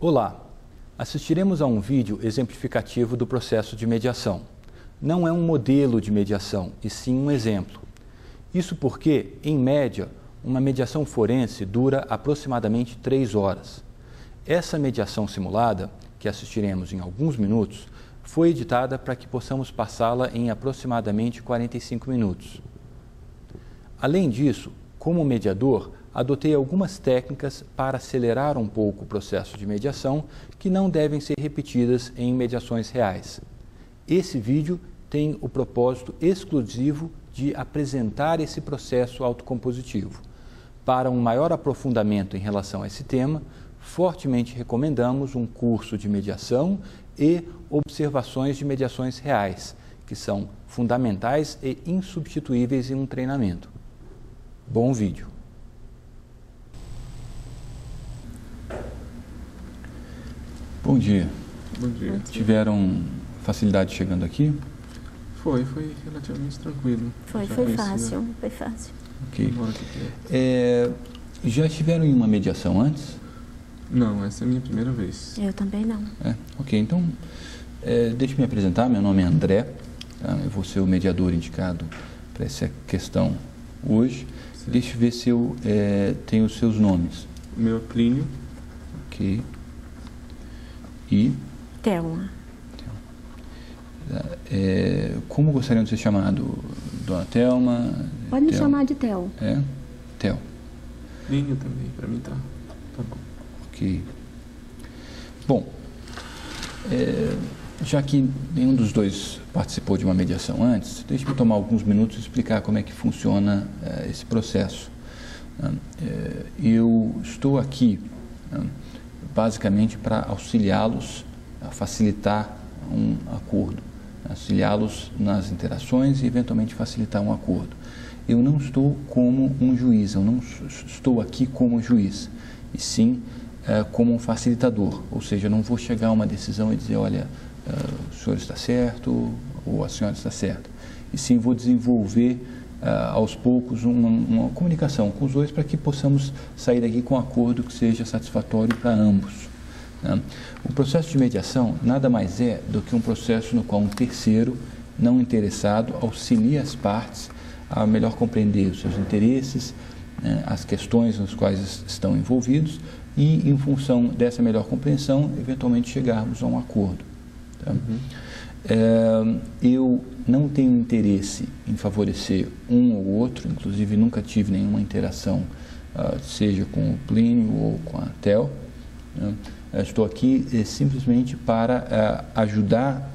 Olá, assistiremos a um vídeo exemplificativo do processo de mediação. Não é um modelo de mediação, e sim um exemplo. Isso porque, em média, uma mediação forense dura aproximadamente 3 horas. Essa mediação simulada, que assistiremos em alguns minutos, foi editada para que possamos passá-la em aproximadamente 45 minutos. Além disso, como mediador, adotei algumas técnicas para acelerar um pouco o processo de mediação que não devem ser repetidas em mediações reais. Esse vídeo tem o propósito exclusivo de apresentar esse processo autocompositivo. Para um maior aprofundamento em relação a esse tema, fortemente recomendamos um curso de mediação e observações de mediações reais, que são fundamentais e insubstituíveis em um treinamento. Bom vídeo! Bom dia. Bom dia. Tiveram facilidade chegando aqui? Foi relativamente tranquilo. Foi fácil. Ok. Já estiveram em uma mediação antes? Não, essa é a minha primeira vez. Eu também não. Ok, então, deixe-me apresentar. Meu nome é André. Tá? Eu vou ser o mediador indicado para essa questão hoje. Certo. Deixa eu ver se eu tenho os seus nomes. O meu é Plínio. Ok. E? Thelma. Como gostariam de ser chamado? Dona Thelma? Pode me chamar de Theo. Theo. Plínio também, para mim tá bom. Ok. Bom, já que nenhum dos dois participou de uma mediação antes, deixe-me tomar alguns minutos e explicar como é que funciona esse processo. Eu estou aqui basicamente para auxiliá-los a facilitar um acordo, auxiliá-los nas interações e eventualmente facilitar um acordo. Eu não estou como um juiz, eu não estou aqui como juiz, e sim como um facilitador, ou seja, eu não vou chegar a uma decisão e dizer, olha, o senhor está certo ou a senhora está certa, e sim vou desenvolver aos poucos uma comunicação com os dois para que possamos sair daqui com um acordo que seja satisfatório para ambos. Né? O processo de mediação nada mais é do que um processo no qual um terceiro não interessado auxilia as partes a melhor compreender os seus interesses, as questões nas quais estão envolvidos e, em função dessa melhor compreensão, eventualmente chegarmos a um acordo. Tá? Eu não tenho interesse em favorecer um ou outro, inclusive nunca tive nenhuma interação, seja com o Plínio ou com a Theo. Estou aqui simplesmente para ajudar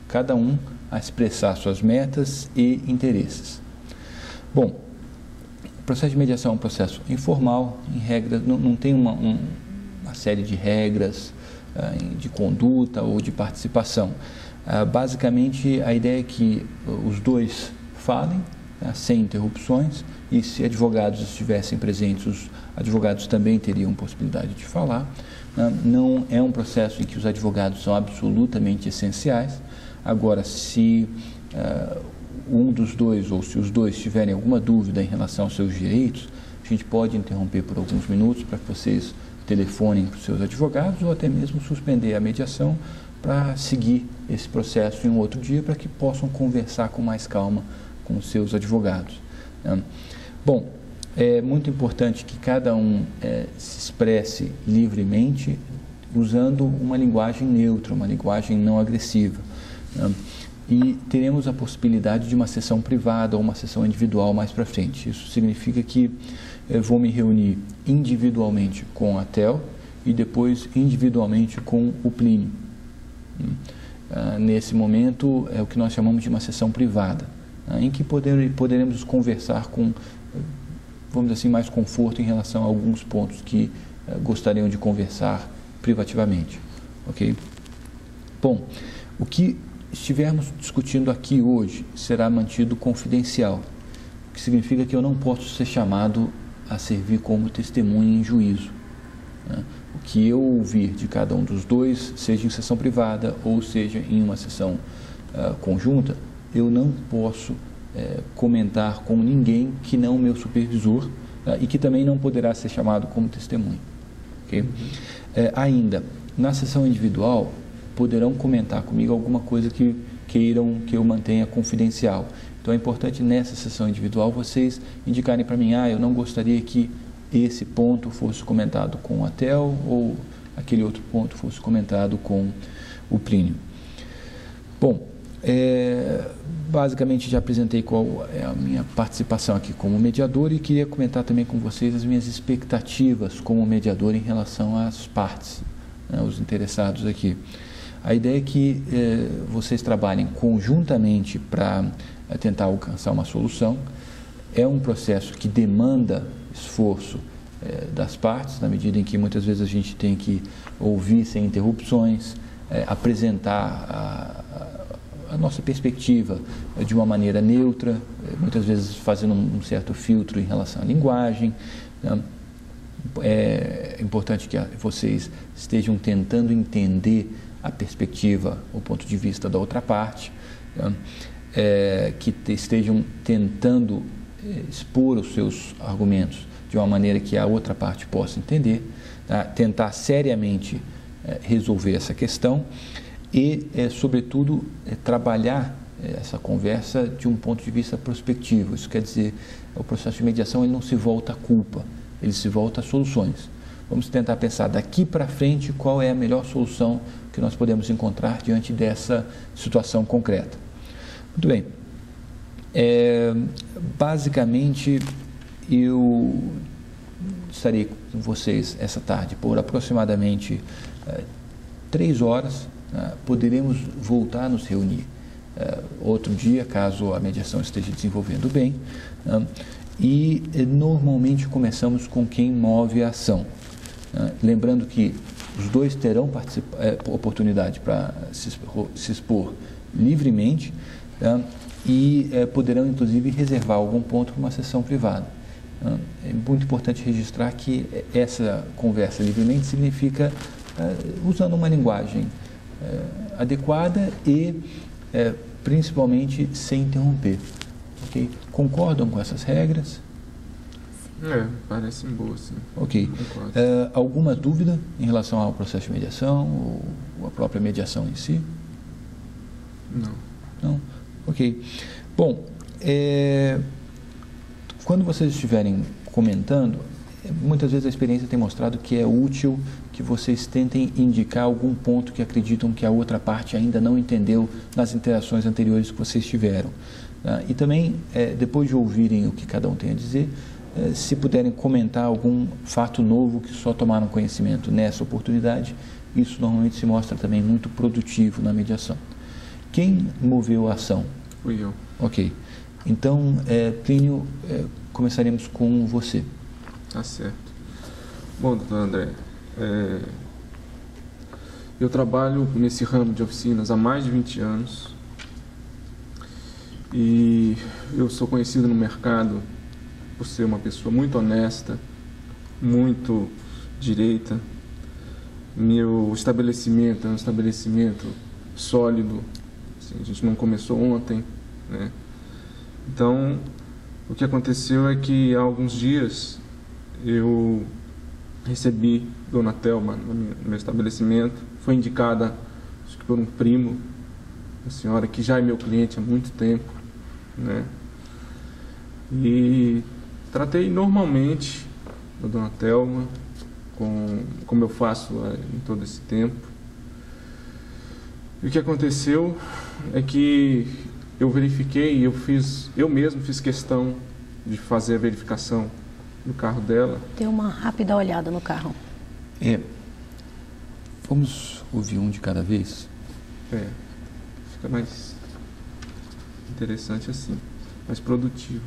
cada um a expressar suas metas e interesses. Bom, o processo de mediação é um processo informal, em regra, não tem uma série de regras de conduta ou de participação. Basicamente, a ideia é que os dois falem, sem interrupções, e se advogados estivessem presentes, os advogados também teriam possibilidade de falar. Não é um processo em que os advogados são absolutamente essenciais. Agora, se um dos dois ou se os dois tiverem alguma dúvida em relação aos seus direitos, a gente pode interromper por alguns minutos para que vocês telefonem para os seus advogados ou até mesmo suspender a mediação para seguir esse processo em um outro dia para que possam conversar com mais calma com os seus advogados. Bom, é muito importante que cada um se expresse livremente usando uma linguagem neutra, uma linguagem não agressiva. E teremos a possibilidade de uma sessão privada ou uma sessão individual mais para frente. Isso significa que eu vou me reunir individualmente com a Theo e depois individualmente com o Plínio. Nesse momento é o que nós chamamos de uma sessão privada, em que poderemos conversar com, vamos dizer assim, mais conforto em relação a alguns pontos que gostariam de conversar privativamente. Ok? Bom, o que estivermos discutindo aqui hoje será mantido confidencial, o que significa que eu não posso ser chamado a servir como testemunha em juízo. O que eu ouvir de cada um dos dois, seja em sessão privada ou seja em uma sessão conjunta, eu não posso comentar com ninguém que não o meu supervisor e que também não poderá ser chamado como testemunha. ok? Ainda, na sessão individual, poderão comentar comigo alguma coisa que queiram que eu mantenha confidencial. Então é importante nessa sessão individual vocês indicarem para mim, eu não gostaria que esse ponto fosse comentado com a Tel ou aquele outro ponto fosse comentado com o Plínio. Bom, basicamente já apresentei qual é a minha participação aqui como mediador e queria comentar também com vocês as minhas expectativas como mediador em relação às partes, né, os interessados aqui. A ideia é que vocês trabalhem conjuntamente para tentar alcançar uma solução. É um processo que demanda esforço das partes, na medida em que muitas vezes a gente tem que ouvir sem interrupções, apresentar a nossa perspectiva de uma maneira neutra, muitas vezes fazendo um certo filtro em relação à linguagem, né? É importante que vocês estejam tentando entender a perspectiva, o ponto de vista da outra parte, né? Que estejam tentando expor os seus argumentos de uma maneira que a outra parte possa entender, tá? Tentar seriamente resolver essa questão e, sobretudo, trabalhar essa conversa de um ponto de vista prospectivo. Isso quer dizer, o processo de mediação ele não se volta à culpa, ele se volta a soluções. Vamos tentar pensar daqui para frente qual é a melhor solução que nós podemos encontrar diante dessa situação concreta. Muito bem. Basicamente, eu estarei com vocês essa tarde por aproximadamente 3 horas. Poderemos voltar a nos reunir outro dia, caso a mediação esteja desenvolvendo bem. E normalmente começamos com quem move a ação. Lembrando que os dois terão oportunidade para se expor livremente, e poderão inclusive reservar algum ponto para uma sessão privada. É muito importante registrar que essa conversa livremente significa usando uma linguagem adequada e principalmente sem interromper. Okay? Concordam com essas regras? Parecem boas, sim. Ok. Alguma dúvida em relação ao processo de mediação ou a própria mediação em si? Não. Não? Ok. Bom, quando vocês estiverem comentando, muitas vezes a experiência tem mostrado que é útil que vocês tentem indicar algum ponto que acreditam que a outra parte ainda não entendeu nas interações anteriores que vocês tiveram. Tá? E também, depois de ouvirem o que cada um tem a dizer, se puderem comentar algum fato novo que só tomaram conhecimento nessa oportunidade, isso normalmente se mostra também muito produtivo na mediação. Quem moveu a ação? Fui eu. Ok. Então, Plínio, começaremos com você. Tá certo. Bom, doutor André, eu trabalho nesse ramo de oficinas há mais de 20 anos e eu sou conhecido no mercado por ser uma pessoa muito honesta, muito direita. Meu estabelecimento é um estabelecimento sólido, assim, a gente não começou ontem, né? Então, o que aconteceu é que há alguns dias eu recebi Dona Thelma no meu estabelecimento, foi indicada, acho que por um primo, uma senhora que já é meu cliente há muito tempo, né? E tratei normalmente da Dona Thelma, como eu faço em todo esse tempo. E o que aconteceu é que eu verifiquei, eu mesmo fiz questão de fazer a verificação do carro dela. Dê uma rápida olhada no carro. Vamos ouvir um de cada vez? Fica mais interessante assim, mais produtivo.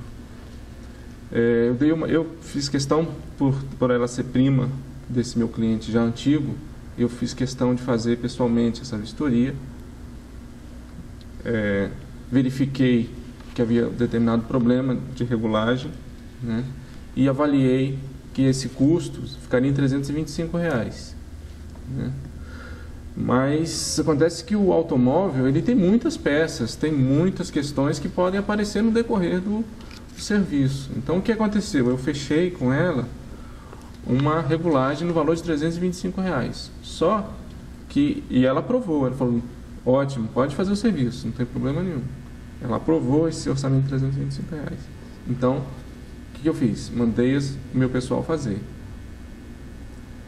Eu fiz questão, por ela ser prima desse meu cliente já antigo, eu fiz questão de fazer pessoalmente essa vistoria. Verifiquei que havia determinado problema de regulagem, né? E avaliei que esse custo ficaria em R$325, né? Mas acontece que o automóvel ele tem muitas peças, tem muitas questões que podem aparecer no decorrer do serviço. Então o que aconteceu? Eu fechei com ela uma regulagem no valor de R$325. Só que, e ela aprovou, ela falou, ótimo, pode fazer o serviço, não tem problema nenhum. Ela aprovou esse orçamento de R$325. Então, o que eu fiz? Mandei o meu pessoal fazer.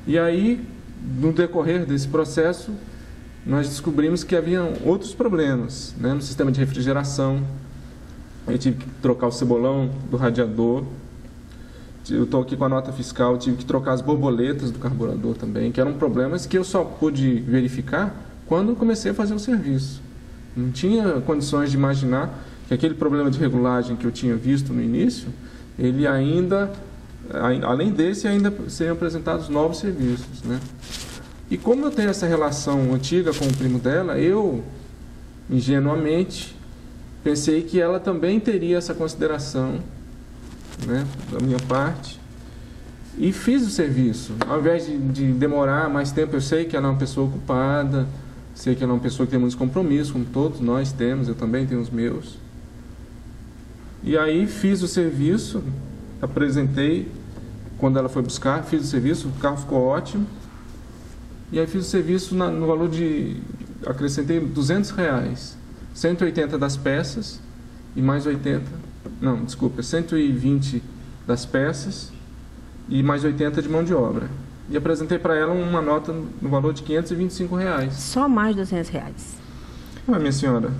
E aí, no decorrer desse processo, nós descobrimos que haviam outros problemas, né, no sistema de refrigeração. Eu tive que trocar o cebolão do radiador. Eu estou aqui com a nota fiscal, tive que trocar as borboletas do carburador também, que eram problemas que eu só pude verificar quando comecei a fazer o serviço. Não tinha condições de imaginar que aquele problema de regulagem que eu tinha visto no início, ele ainda, além desse, ainda seriam apresentados novos serviços, né? E como eu tenho essa relação antiga com o primo dela, eu, ingenuamente, pensei que ela também teria essa consideração, né, da minha parte, e fiz o serviço. Ao invés de demorar mais tempo, eu sei que ela é uma pessoa ocupada, sei que ela é uma pessoa que tem muitos compromissos, como todos nós temos, eu também tenho os meus. E aí fiz o serviço, apresentei, quando ela foi buscar, fiz o serviço, o carro ficou ótimo, e aí fiz o serviço no valor de, acrescentei R$200, 180 das peças e mais 120 das peças e mais 80 de mão de obra. E apresentei para ela uma nota no valor de R$525. Só mais R$200. Ah, minha senhora.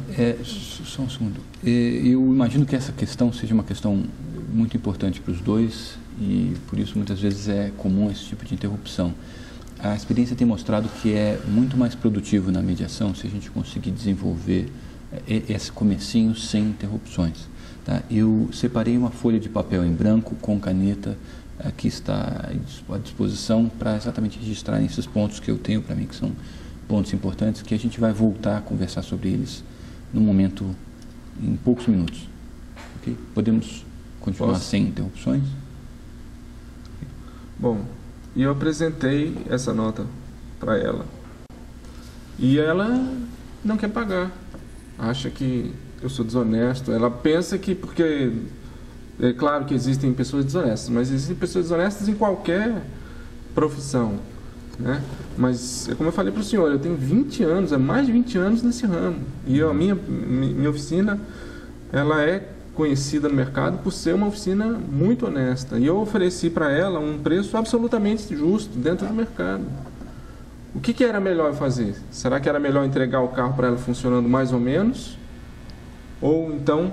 Só um segundo. Eu imagino que essa questão seja uma questão muito importante para os dois e por isso muitas vezes é comum esse tipo de interrupção. A experiência tem mostrado que é muito mais produtivo na mediação se a gente conseguir desenvolver esse comecinho sem interrupções. Tá? Eu separei uma folha de papel em branco com caneta que está à disposição para exatamente registrar esses pontos que eu tenho para mim, que são pontos importantes, que a gente vai voltar a conversar sobre eles no momento, em poucos minutos. Okay? Podemos continuar sem interrupções? Bom, e eu apresentei essa nota para ela. E ela não quer pagar. Acha que eu sou desonesto. Ela pensa que porque... É claro que existem pessoas desonestas, mas existem pessoas desonestas em qualquer profissão, né? Mas, como eu falei para o senhor, eu tenho 20 anos, mais de 20 anos nesse ramo. E a minha oficina, ela é conhecida no mercado por ser uma oficina muito honesta. E eu ofereci para ela um preço absolutamente justo dentro do mercado. O que era melhor fazer? Será que era melhor entregar o carro para ela funcionando mais ou menos? Ou então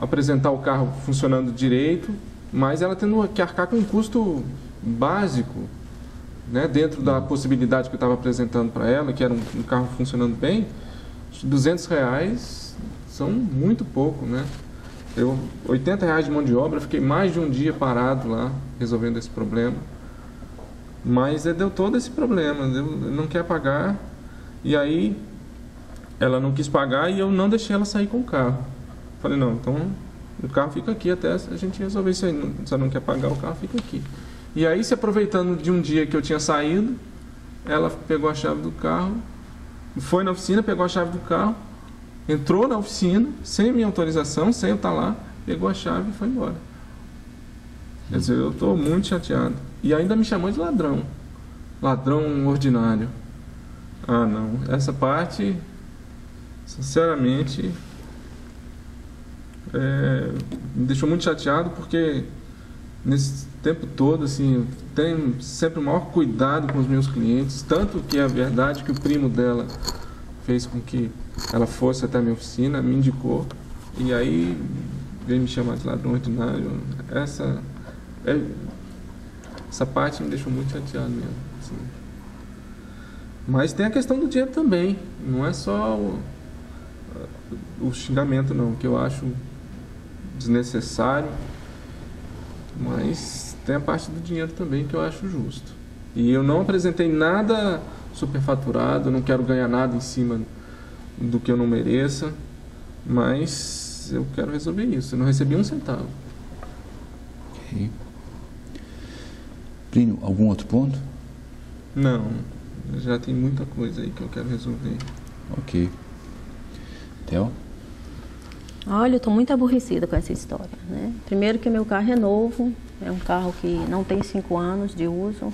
apresentar o carro funcionando direito, mas ela tendo que arcar com um custo básico, né, dentro da possibilidade que eu estava apresentando para ela, que era um carro funcionando bem, R$200 são muito pouco, né? R$80 de mão de obra, fiquei mais de um dia parado lá, resolvendo esse problema. Mas deu todo esse problema, não quer pagar, e aí ela não quis pagar e eu não deixei ela sair com o carro. Falei, não, então o carro fica aqui até a gente resolver isso aí, se ela não quer pagar, o carro fica aqui. E aí, se aproveitando de um dia que eu tinha saído, ela pegou a chave do carro, foi na oficina, pegou a chave do carro, entrou na oficina, sem minha autorização, sem eu estar lá, pegou a chave e foi embora. Quer dizer, eu estou muito chateado. E ainda me chamou de ladrão. Ladrão ordinário. Ah, não. Essa parte, sinceramente, me deixou muito chateado, porque nesse tempo todo, assim, eu tenho sempre o maior cuidado com os meus clientes, tanto que é verdade que o primo dela fez com que ela fosse até a minha oficina, me indicou, e aí veio me chamar de ladrão ordinário. Essa parte me deixou muito chateado mesmo, assim. Mas tem a questão do dinheiro também, não é só o xingamento não, que eu acho desnecessário, mas tem a parte do dinheiro também que eu acho justo. E eu não apresentei nada superfaturado, não quero ganhar nada em cima do que eu não mereça, mas eu quero resolver isso. Eu não recebi um centavo. Ok. Plínio, algum outro ponto? Não, já tem muita coisa aí que eu quero resolver. Ok. Theo? Olha, eu estou muito aborrecida com essa história, né? Primeiro que meu carro é novo, É um carro que não tem 5 anos de uso.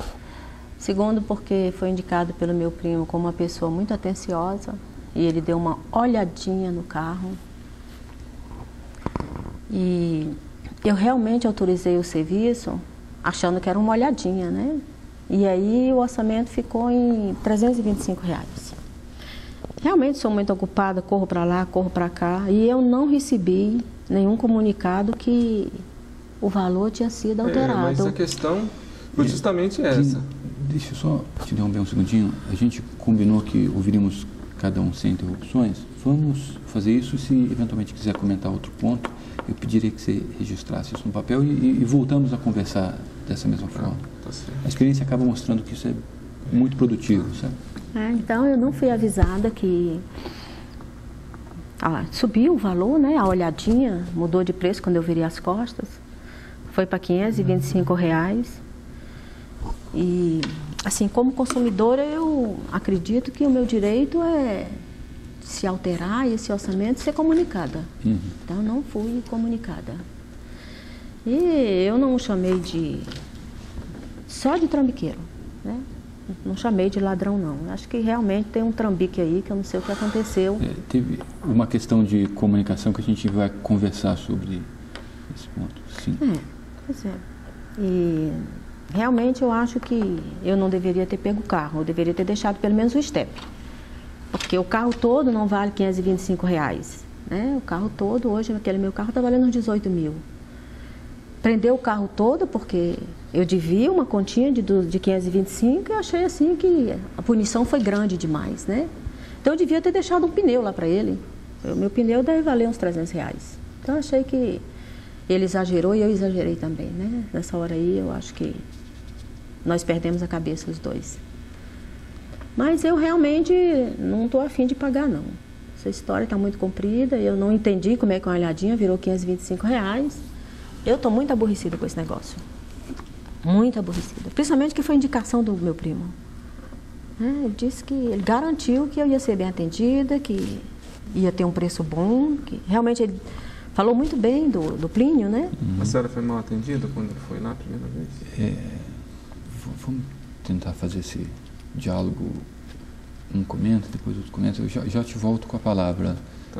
Segundo, porque foi indicado pelo meu primo como uma pessoa muito atenciosa e ele deu uma olhadinha no carro. E eu realmente autorizei o serviço achando que era uma olhadinha, né? E aí o orçamento ficou em R$325. Realmente sou muito ocupada, corro para lá, corro para cá e eu não recebi nenhum comunicado que o valor tinha sido alterado. Mas a questão foi justamente essa. Deixa eu só te interromper um segundinho. A gente combinou que ouviríamos cada um sem interrupções. Vamos fazer isso. Se eventualmente quiser comentar outro ponto, eu pediria que você registrasse isso no papel e voltamos a conversar dessa mesma forma. Tá certo. A experiência acaba mostrando que isso é muito produtivo, sabe? Então eu não fui avisada que subiu o valor, né? A olhadinha mudou de preço quando eu virei as costas. Foi para R$525. E, assim, como consumidora, eu acredito que o meu direito é se alterar esse orçamento ser comunicada. Então, não fui comunicada. E eu não chamei só de trambiqueiro, né? Não chamei de ladrão, não. Acho que realmente tem um trambique aí, que eu não sei o que aconteceu. Teve uma questão de comunicação que a gente vai conversar sobre esse ponto, sim. Pois é. E realmente eu acho que eu não deveria ter pego o carro, eu deveria ter deixado pelo menos o step. Porque o carro todo não vale R$525, né? O carro todo, hoje, aquele meu carro está valendo uns 18 mil. Prendeu o carro todo porque eu devia uma continha de 525 e eu achei assim que a punição foi grande demais, né? Então eu devia ter deixado um pneu lá para ele. O meu pneu deve valer uns R$300. Então eu achei que ele exagerou e eu exagerei também, né? Nessa hora aí eu acho que nós perdemos a cabeça os dois. Mas eu realmente não estou afim de pagar, não. Essa história está muito comprida, eu não entendi como é que uma olhadinha virou R$525. Eu estou muito aborrecida com esse negócio. Muito aborrecida. Principalmente que foi indicação do meu primo. Ele disse que ele garantiu que eu ia ser bem atendida, que ia ter um preço bom, que realmente ele falou muito bem do Plínio, né? A senhora foi mal atendida quando foi lá a primeira vez? Vamos tentar fazer esse diálogo. Um comenta, depois outro comenta. Eu já te volto com a palavra,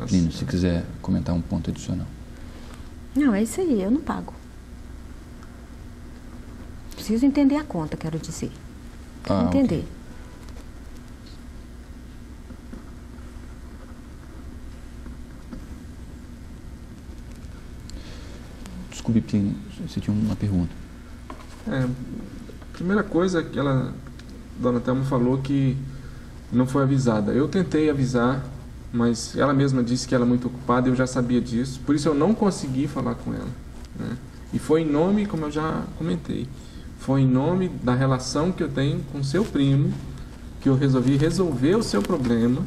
Plínio, se quiser comentar um ponto adicional. Não, é isso aí, eu não pago. Preciso entender a conta, quero dizer. Entender. Okay. Desculpe, Plínio, você tinha uma pergunta. A primeira coisa que Dona Thelma falou que não foi avisada. Eu tentei avisar, mas ela mesma disse que ela é muito ocupada, eu já sabia disso, por isso eu não consegui falar com ela, né? E foi em nome, como eu já comentei, foi em nome da relação que eu tenho com seu primo que eu resolvi resolver o seu problema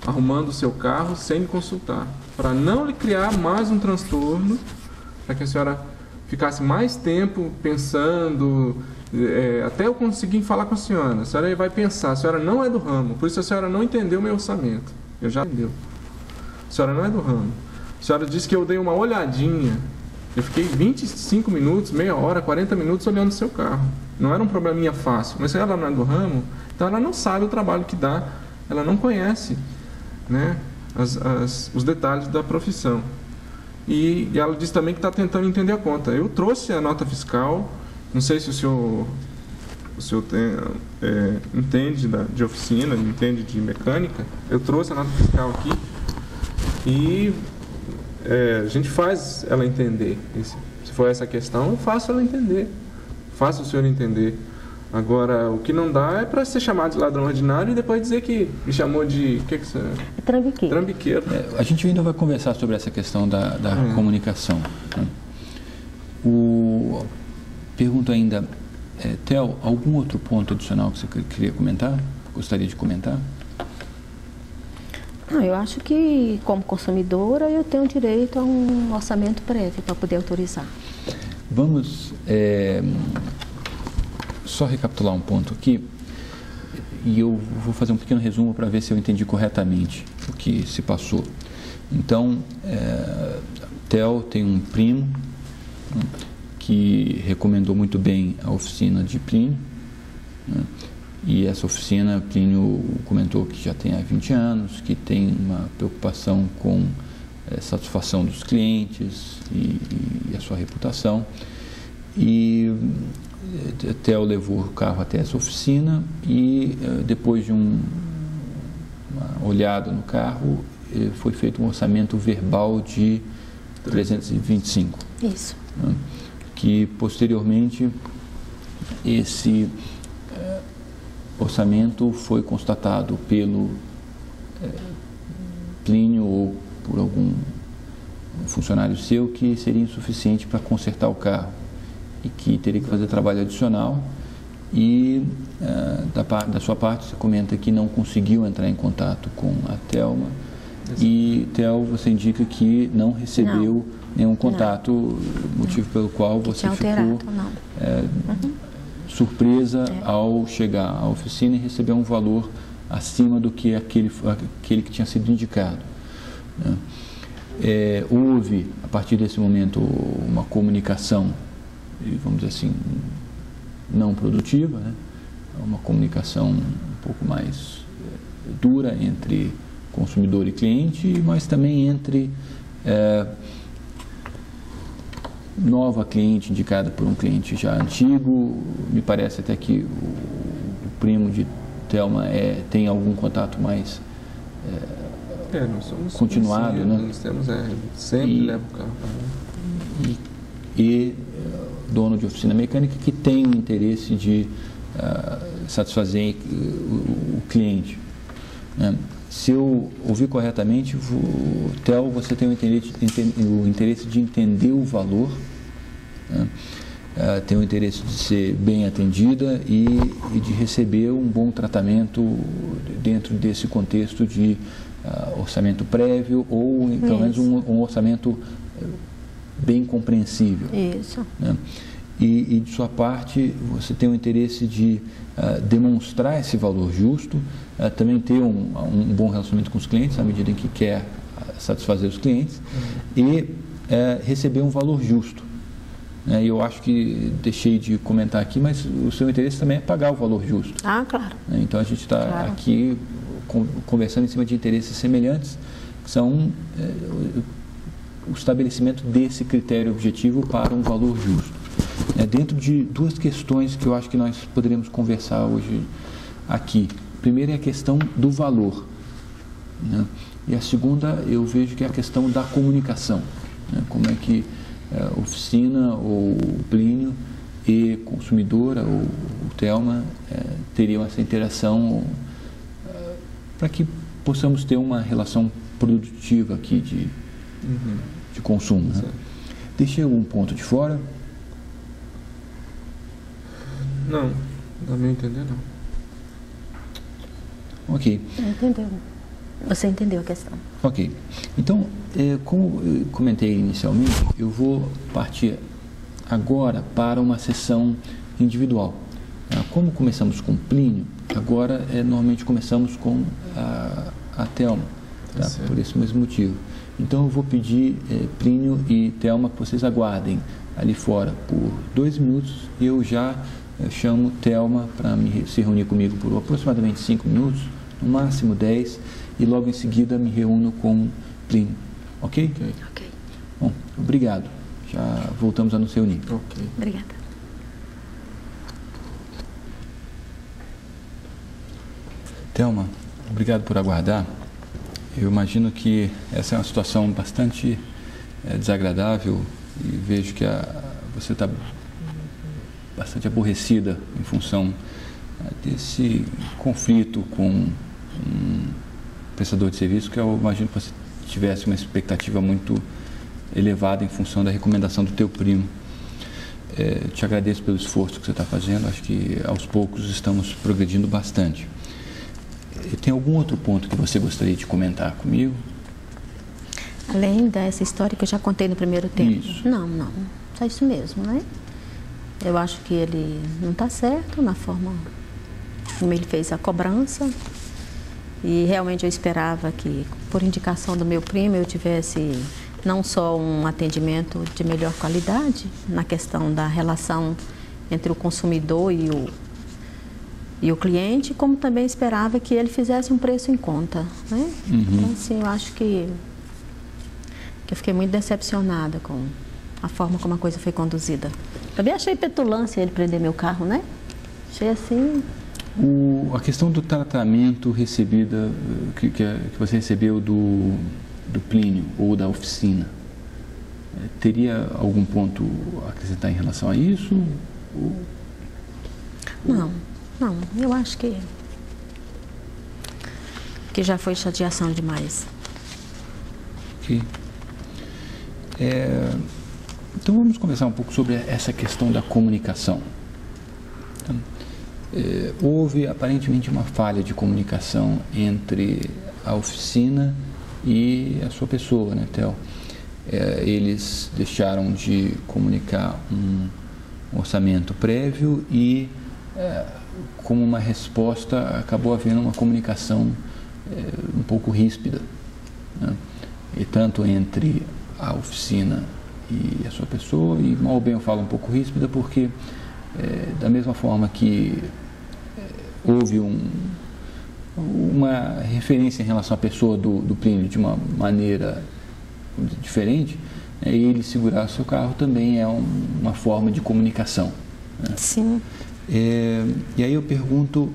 arrumando o seu carro sem me consultar, para não lhe criar mais um transtorno, para que a senhora ficasse mais tempo pensando, até eu conseguir falar com a senhora vai pensar, a senhora não é do ramo, por isso a senhora não entendeu o meu orçamento. Eu já entendeu. A senhora não é do ramo. A senhora disse que eu dei uma olhadinha. Eu fiquei 25 minutos, meia hora, 40 minutos olhando o seu carro. Não era um probleminha fácil. Mas se ela não é do ramo, então ela não sabe o trabalho que dá. Ela não conhece, né, os detalhes da profissão. E ela disse também que está tentando entender a conta. Eu trouxe a nota fiscal. Não sei se o senhor entende de oficina, entende de mecânica. Eu trouxe a nota fiscal aqui e a gente faz ela entender. Se for essa questão, eu faço ela entender, faço o senhor entender. Agora, o que não dá é para ser chamado de ladrão ordinário e depois dizer que me chamou de... O que você... Trambiqueiro. Trambiqueiro. A gente ainda vai conversar sobre essa questão da comunicação, né? Pergunto ainda, Theo, algum outro ponto adicional que você queria comentar? Gostaria de comentar? Eu acho que, como consumidora, eu tenho direito a um orçamento prévio para poder autorizar. Vamos só recapitular um ponto aqui, e eu vou fazer um pequeno resumo para ver se eu entendi corretamente o que se passou. Então, Theo tem um primo que recomendou muito bem a oficina de Plínio, né? E essa oficina, Plínio comentou que já tem há 20 anos, que tem uma preocupação com satisfação dos clientes e a sua reputação. E Theo levou o carro até essa oficina e depois de uma olhada no carro, foi feito um orçamento verbal de 325. Isso. Né? Que posteriormente esse orçamento foi constatado pelo Plínio ou por algum funcionário seu que seria insuficiente para consertar o carro e que teria que fazer trabalho adicional. E da sua parte você comenta que não conseguiu entrar em contato com a Thelma. E Theo, você indica que não recebeu nenhum contato, motivo pelo qual você ficou surpresa ao chegar à oficina e receber um valor acima do que aquele que tinha sido indicado. Né? Houve, a partir desse momento, uma comunicação, vamos dizer assim, não produtiva, né? Uma comunicação um pouco mais dura entre consumidor e cliente, mas também entre nova cliente indicada por um cliente já antigo. Me parece até que o primo de Thelma tem algum contato mais nós somos continuado, né? Nós temos sempre leva o carro e dono de oficina mecânica que tem o interesse de satisfazer o cliente, né? Se eu ouvi corretamente, Theo, você tem o interesse de entender o valor, né? Tem o interesse de ser bem atendida e de receber um bom tratamento dentro desse contexto de orçamento prévio ou pelo menos um orçamento bem compreensível. Isso. Né? E de sua parte, você tem o interesse de demonstrar esse valor justo, também ter um bom relacionamento com os clientes, à medida em que quer satisfazer os clientes, e receber um valor justo. E eu acho que deixei de comentar aqui, mas o seu interesse também é pagar o valor justo. Ah, claro. Então a gente está aqui conversando em cima de interesses semelhantes, que são o estabelecimento desse critério objetivo para um valor justo. Dentro de duas questões que eu acho que nós poderíamos conversar hoje aqui. Primeiro é a questão do valor, né? E a segunda eu vejo que é a questão da comunicação, né? Como é que a oficina ou o Plínio e consumidora ou o Thelma teriam essa interação para que possamos ter uma relação produtiva aqui de consumo, né? Deixei algum ponto de fora? Não, dá pra entender não. Ok. Entendeu. Você entendeu a questão. Ok. Então, como eu comentei inicialmente, eu vou partir agora para uma sessão individual. Como começamos com Plínio, agora normalmente começamos com a Thelma, tá? Por esse mesmo motivo. Então eu vou pedir Plínio e Thelma que vocês aguardem ali fora por 2 minutos e eu já chamo Thelma para se reunir comigo por aproximadamente 5 minutos, no máximo 10, e logo em seguida me reúno com Plínio. Ok? Ok. Bom, obrigado. Já voltamos a nos reunir. Ok. Obrigada. Thelma, obrigado por aguardar. Eu imagino que essa é uma situação bastante desagradável e vejo que você está bastante aborrecida em função desse conflito com um prestador de serviço, que eu imagino que você tivesse uma expectativa muito elevada em função da recomendação do teu primo. Te agradeço pelo esforço que você está fazendo, acho que aos poucos estamos progredindo bastante. Tem algum outro ponto que você gostaria de comentar comigo? Além dessa história que eu já contei no primeiro tempo? Isso. Não. Só isso mesmo, né? Eu acho que ele não está certo na forma como ele fez a cobrança. E realmente eu esperava que, por indicação do meu primo, eu tivesse não só um atendimento de melhor qualidade, na questão da relação entre o consumidor e o cliente, como também esperava que ele fizesse um preço em conta, né? Então, assim, eu acho que eu fiquei muito decepcionada com a forma como a coisa foi conduzida. Também achei petulância ele prender meu carro, né? Achei assim... A questão do tratamento recebida, que você recebeu do Plínio ou da oficina, teria algum ponto a acrescentar em relação a isso? Não, eu acho que já foi chateação demais. Ok. Então vamos conversar um pouco sobre essa questão da comunicação. Então, houve aparentemente uma falha de comunicação entre a oficina e a sua pessoa, né, Theo? Eles deixaram de comunicar um orçamento prévio e, como uma resposta, acabou havendo uma comunicação um pouco ríspida, né? E tanto entre a oficina e a sua pessoa, e mal ou bem eu falo um pouco ríspida porque da mesma forma que houve uma referência em relação à pessoa do Plínio de uma maneira diferente, ele segurar seu carro também é uma forma de comunicação, né? Sim. E aí eu pergunto,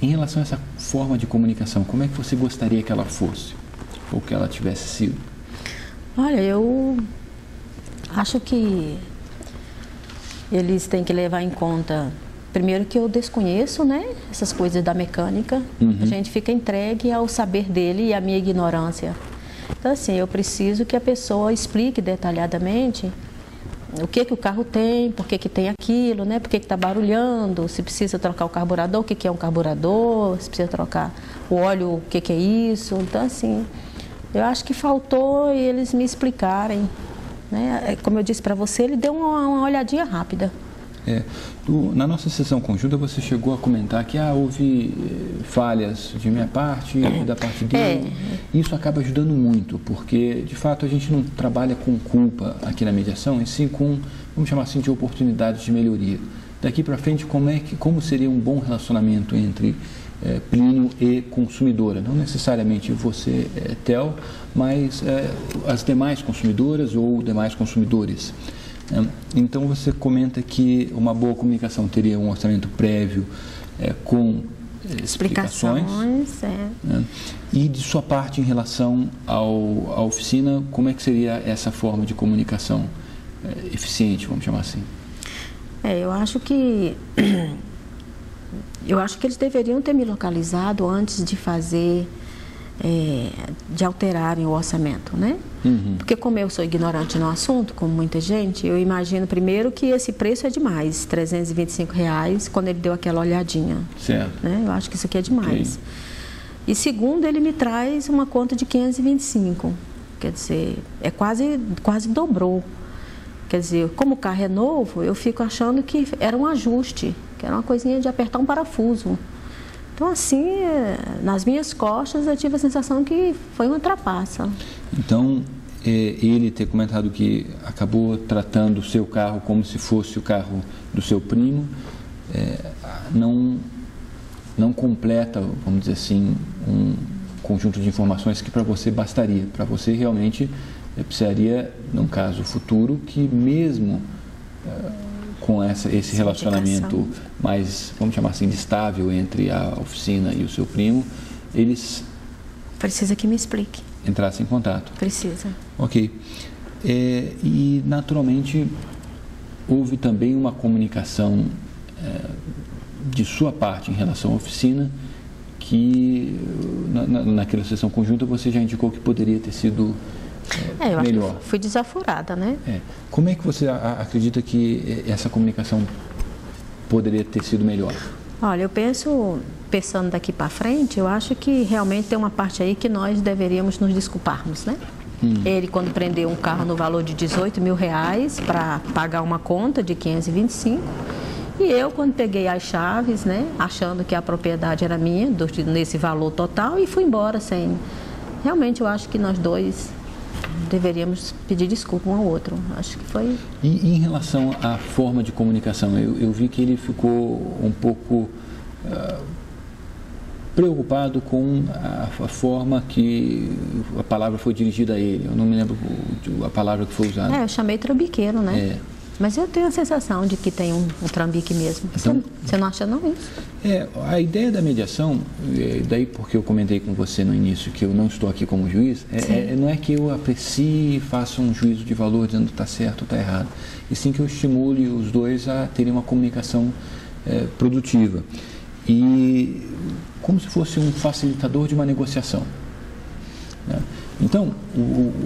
em relação a essa forma de comunicação, como é que você gostaria que ela fosse, ou que ela tivesse sido? Olha, eu acho que eles têm que levar em conta, primeiro, que eu desconheço, né, essas coisas da mecânica. A gente fica entregue ao saber dele e à minha ignorância. Então, assim, eu preciso que a pessoa explique detalhadamente o que o carro tem, por que tem aquilo, né, por que está barulhando, se precisa trocar o carburador, o que é um carburador, se precisa trocar o óleo, o que é isso. Então, assim, eu acho que faltou eles me explicarem, né? Como eu disse para você, ele deu uma olhadinha rápida. Na nossa sessão conjunta você chegou a comentar que houve falhas de minha parte e da parte dele. Isso acaba ajudando muito, porque de fato a gente não trabalha com culpa aqui na mediação, e sim com, vamos chamar assim, de oportunidades de melhoria. Daqui para frente, como seria um bom relacionamento entre Plínio e consumidora? Não necessariamente você, Theo, mas as demais consumidoras ou demais consumidores. Então você comenta que uma boa comunicação teria um orçamento prévio com explicações, né? E de sua parte em relação à oficina, como é que seria essa forma de comunicação eficiente, vamos chamar assim? Eu acho que eles deveriam ter me localizado antes de fazer, de alterarem o orçamento, né? Porque como eu sou ignorante no assunto, como muita gente, eu imagino primeiro que esse preço é demais, R$325, quando ele deu aquela olhadinha. Certo. Né? Eu acho que isso aqui é demais. Okay. E segundo, ele me traz uma conta de 525, quer dizer, quase dobrou. Quer dizer, como o carro é novo, eu fico achando que era um ajuste, que era uma coisinha de apertar um parafuso. Então, assim, nas minhas costas, eu tive a sensação que foi uma trapaça. Então, ele ter comentado que acabou tratando o seu carro como se fosse o carro do seu primo, não completa, vamos dizer assim, um conjunto de informações que para você bastaria. Para você, realmente, precisaria, num caso futuro, que mesmo com esse relacionamento mais, vamos chamar assim, de estável entre a oficina e o seu primo, eles... Precisa que me explique. Entrassem em contato. Precisa. Ok. E, naturalmente, houve também uma comunicação de sua parte em relação à oficina, que naquela sessão conjunta você já indicou que poderia ter sido eu melhor. Acho que fui desaforada, né? Como é que você acredita que essa comunicação poderia ter sido melhor? Olha, eu pensando daqui para frente, eu acho que realmente tem uma parte aí que nós deveríamos nos desculparmos, né? Ele, quando prendeu um carro no valor de R$18 mil para pagar uma conta de 525, e eu, quando peguei as chaves, né, achando que a propriedade era minha, nesse valor total, e fui embora sem... Realmente, eu acho que nós dois deveríamos pedir desculpa um ao outro. Acho que foi... E em relação à forma de comunicação, eu vi que ele ficou um pouco preocupado com a forma que a palavra foi dirigida a ele. Eu não me lembro a palavra que foi usada. Eu chamei trambiqueiro, né? Mas eu tenho a sensação de que tem um trambique mesmo. Então, você não acha não isso? A ideia da mediação, daí porque eu comentei com você no início que eu não estou aqui como juiz, não é que eu aprecie e faça um juízo de valor dizendo que está certo ou está errado, e sim que eu estimule os dois a terem uma comunicação produtiva. E como se fosse um facilitador de uma negociação. Né? Então,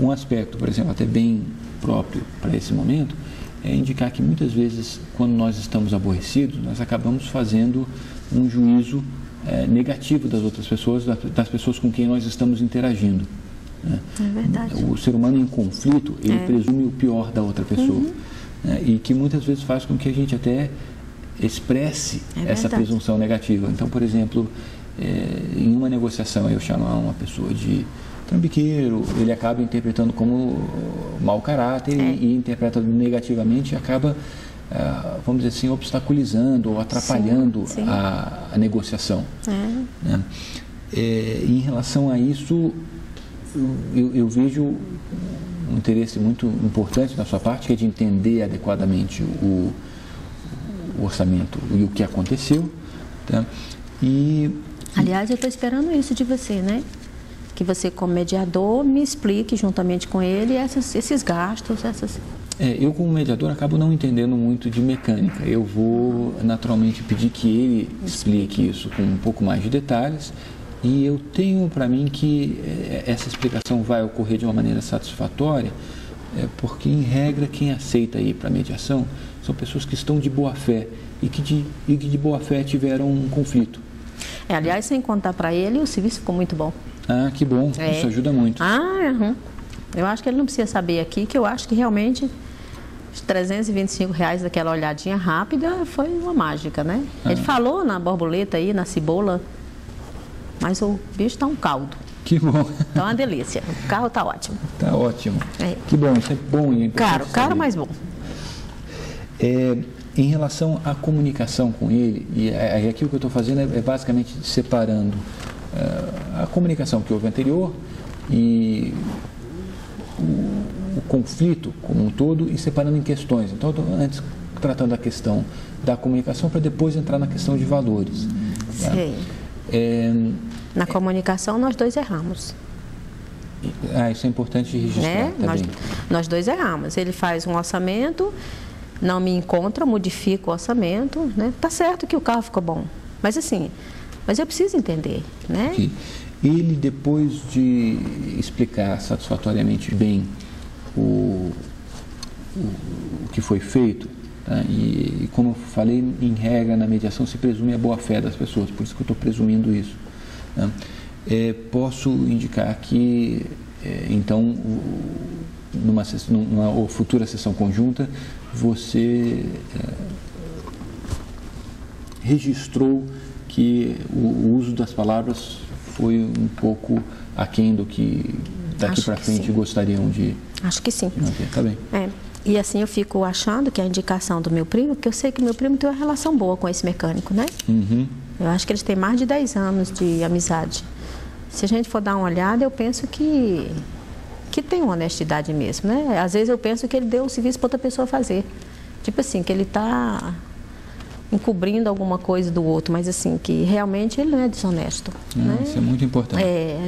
um aspecto, por exemplo, até bem próprio para esse momento, é indicar que muitas vezes, quando nós estamos aborrecidos, nós acabamos fazendo um juízo negativo das outras pessoas, das pessoas com quem nós estamos interagindo. Né? É verdade. O ser humano em conflito, ele presume o pior da outra pessoa. Né? E que muitas vezes faz com que a gente até expresse essa presunção negativa. Então, por exemplo, em uma negociação, eu chamar uma pessoa de trambiqueiro, ele acaba interpretando como mau caráter e interpreta negativamente e acaba, vamos dizer assim, obstaculizando ou atrapalhando a negociação. Né? Em relação a isso, eu vejo um interesse muito importante da sua parte, que é de entender adequadamente o orçamento e o que aconteceu. Tá? Aliás, eu estou esperando isso de você, né? Que você, como mediador, me explique juntamente com ele esses gastos, eu, como mediador, acabo não entendendo muito de mecânica. Eu vou, naturalmente, pedir que ele explique isso com um pouco mais de detalhes, e eu tenho para mim que essa explicação vai ocorrer de uma maneira satisfatória, porque, em regra, quem aceita ir para a mediação são pessoas que estão de boa fé e que de boa fé tiveram um conflito. Aliás, sem contar para ele, o serviço ficou muito bom. Ah, que bom. Isso ajuda muito. Eu acho que ele não precisa saber aqui, que eu acho que realmente os R$325 daquela olhadinha rápida foi uma mágica, né? Ele falou na borboleta aí, na cebola, mas o bicho está um caldo. Que bom. Tá uma delícia. O carro tá ótimo. Tá ótimo. Que bom, isso é bom. E caro, mas bom. Em relação à comunicação com ele, e aqui o que eu estou fazendo é basicamente separando a comunicação que houve anterior e o conflito como um todo, e separando em questões. Então, eu estou antes tratando a questão da comunicação para depois entrar na questão de valores. Tá? Na comunicação, nós dois erramos. Isso é importante registrar. Nós dois erramos. Ele faz um orçamento, não me encontra, modifica o orçamento, né? Tá certo que o carro ficou bom, mas assim, eu preciso entender, né? Okay. Ele, depois de explicar satisfatoriamente bem o que foi feito, tá? E como eu falei, em regra, na mediação se presume a boa-fé das pessoas, por isso que eu estou presumindo isso. Tá? Posso indicar que, então, numa futura sessão conjunta, você registrou que o uso das palavras foi um pouco aquém do que daqui para frente gostariam de... Acho que sim. Tá bem. E assim eu fico achando que a indicação do meu primo, porque eu sei que meu primo tem uma relação boa com esse mecânico, né? Eu acho que eles têm mais de 10 anos de amizade. Se a gente for dar uma olhada, eu penso que tem honestidade mesmo, né? Às vezes eu penso que ele deu o serviço para outra pessoa fazer. Tipo assim, que ele está encobrindo alguma coisa do outro, mas assim, que realmente ele não é desonesto. Né? Isso é muito importante.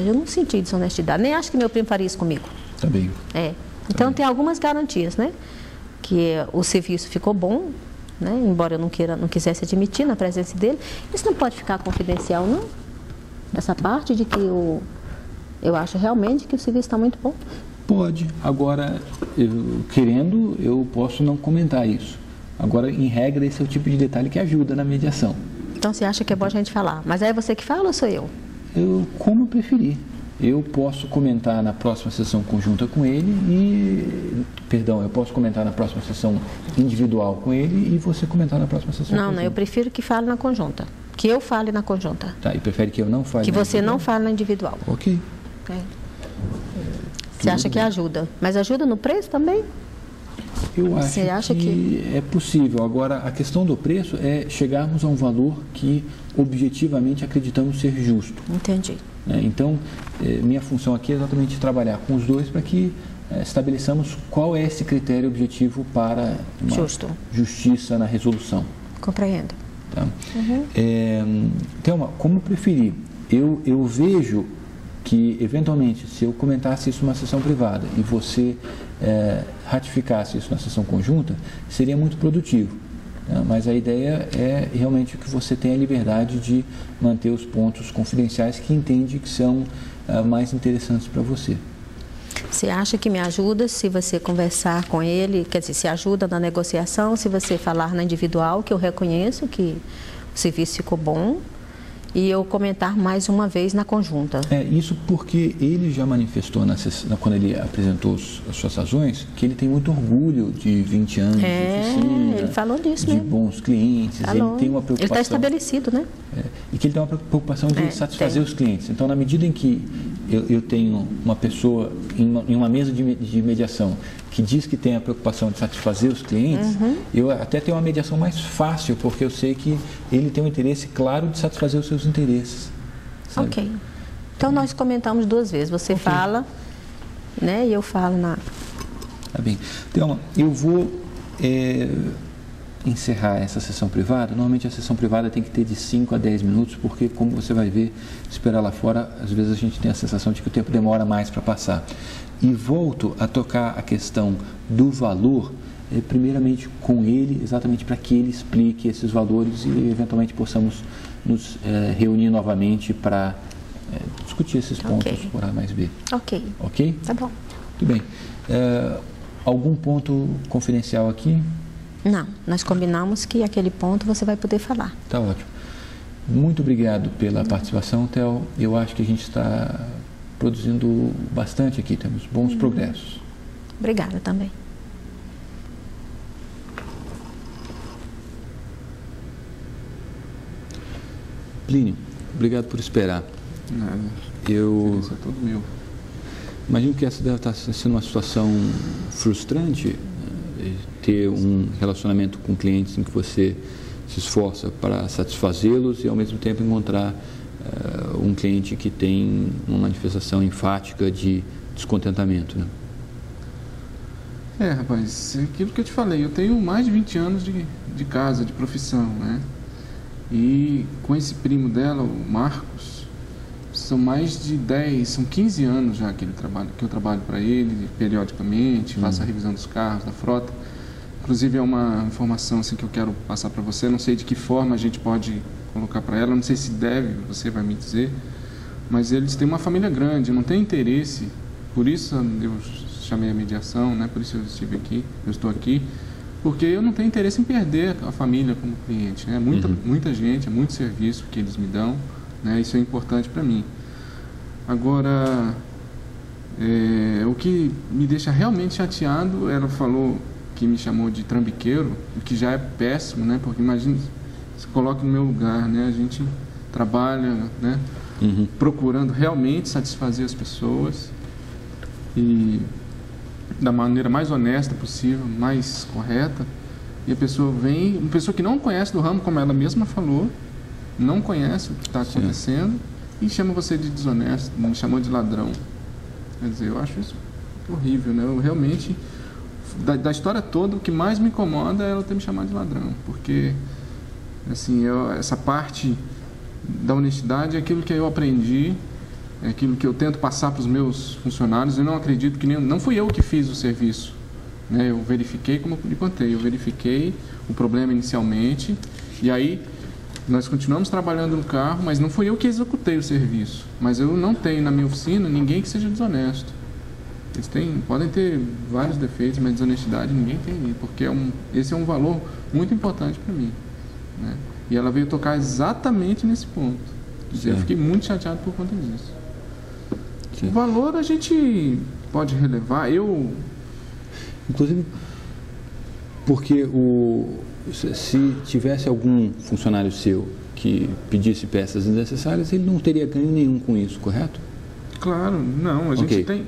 Eu não senti desonestidade, nem acho que meu primo faria isso comigo. Tá bem. Então tem algumas garantias, né? Que o serviço ficou bom, né? Embora eu não quisesse admitir na presença dele. Isso não pode ficar confidencial, não? Essa parte de que eu acho realmente que o serviço está muito bom. Pode. Agora, eu posso não comentar isso. Agora, em regra, esse é o tipo de detalhe que ajuda na mediação. Então, você acha que é bom a gente falar? Mas é você que fala ou sou eu? Como eu preferir. Eu posso comentar na próxima sessão conjunta com ele eu posso comentar na próxima sessão individual com ele e você comentar na próxima sessão conjunta. Não, eu prefiro que fale na conjunta. Que eu fale na conjunta. Tá, e prefere que eu não fale que você não fale na individual. Ok. Você acha que ajuda? Mas ajuda no preço também? Eu acho que é possível. Agora, a questão do preço é chegarmos a um valor que objetivamente acreditamos ser justo. Entendi. Então, minha função aqui é exatamente trabalhar com os dois para que estabeleçamos qual é esse critério objetivo para uma justiça na resolução. Compreendo. Tá? Thelma, como preferir? Eu vejo que, eventualmente, se eu comentasse isso numa sessão privada e você ratificasse isso na sessão conjunta, seria muito produtivo. Mas a ideia é realmente que você tenha a liberdade de manter os pontos confidenciais que entende que são mais interessantes para você. Você acha que me ajuda se você conversar com ele, quer dizer, se ajuda na negociação, se você falar na individual, que eu reconheço que o serviço ficou bom, e eu comentar mais uma vez na conjunta? Isso porque ele já manifestou, quando ele apresentou as suas razões, que ele tem muito orgulho de 20 anos de oficina, ele falou disso, de bons clientes, ele tem uma preocupação... Ele está estabelecido, né? E que ele tem uma preocupação de satisfazer os clientes. Então, na medida em que eu tenho uma pessoa em uma mesa de mediação que diz que tem a preocupação de satisfazer os clientes, eu até tenho uma mediação mais fácil, porque eu sei que ele tem um interesse claro de satisfazer os seus interesses. Sabe? Ok. Então, nós comentamos 2 vezes. Você fala, né, e eu falo na... Tá bem. Então, eu vou encerrar essa sessão privada. Normalmente a sessão privada tem que ter de 5 a 10 minutos, porque, como você vai ver, esperar lá fora, às vezes a gente tem a sensação de que o tempo demora mais para passar. E volto a tocar a questão do valor, primeiramente com ele, exatamente para que ele explique esses valores e, eventualmente, possamos nos reunir novamente para discutir esses pontos por A mais B. Ok. Ok? Tá bom. Tudo bem. Algum ponto confidencial aqui? Não, nós combinamos que aquele ponto você vai poder falar. Tá ótimo. Muito obrigado pela participação, Theo. Eu acho que a gente está produzindo bastante aqui, temos bons progressos. Obrigada também. Plínio, obrigado por esperar. Nada. Isso é todo meu. Imagino que essa deve estar sendo uma situação frustrante, ter um relacionamento com clientes em que você se esforça para satisfazê-los e, ao mesmo tempo, encontrar um cliente que tem uma manifestação enfática de descontentamento, né? Rapaz, é aquilo que eu te falei, eu tenho mais de 20 anos de casa, de profissão, né? E com esse primo dela, o Marcos, são mais de 10, são 15 anos já que eu trabalho para ele, periodicamente, faço a revisão dos carros, da frota. Inclusive é uma informação assim, que eu quero passar para você, não sei de que forma a gente pode colocar para ela, não sei se deve, você vai me dizer, mas eles têm uma família grande, não tem interesse, por isso eu chamei a mediação, né? Por isso eu estou aqui, porque eu não tenho interesse em perder a família como cliente, né? Muita gente, é muito serviço que eles me dão, né? Isso é importante para mim. Agora, o que me deixa realmente chateado, ela falou que me chamou de trambiqueiro, o que já é péssimo, né? Porque imagina, se coloca no meu lugar, né? A gente trabalha, né? Procurando realmente satisfazer as pessoas e da maneira mais honesta possível, mais correta, e a pessoa vem, uma pessoa que não conhece do ramo, como ela mesma falou, não conhece o que está acontecendo e chama você de desonesto, me chamou de ladrão. Quer dizer, eu acho isso horrível, né? Eu realmente, da história toda, o que mais me incomoda é ela ter me chamado de ladrão, porque assim, essa parte da honestidade é aquilo que eu aprendi, é aquilo que eu tento passar para os meus funcionários. Eu não acredito que não fui eu que fiz o serviço, né? Eu verifiquei, como eu lhe contei, eu verifiquei o problema inicialmente e aí nós continuamos trabalhando no carro, mas não fui eu que executei o serviço. Mas eu não tenho na minha oficina ninguém que seja desonesto. Eles podem ter vários defeitos, mas desonestidade ninguém tem, porque esse é um valor muito importante para mim, né? E ela veio tocar exatamente nesse ponto. Eu fiquei muito chateado por conta disso. O valor a gente pode relevar. Inclusive, porque se tivesse algum funcionário seu que pedisse peças desnecessárias, ele não teria ganho nenhum com isso, correto? Claro, não. A gente tem...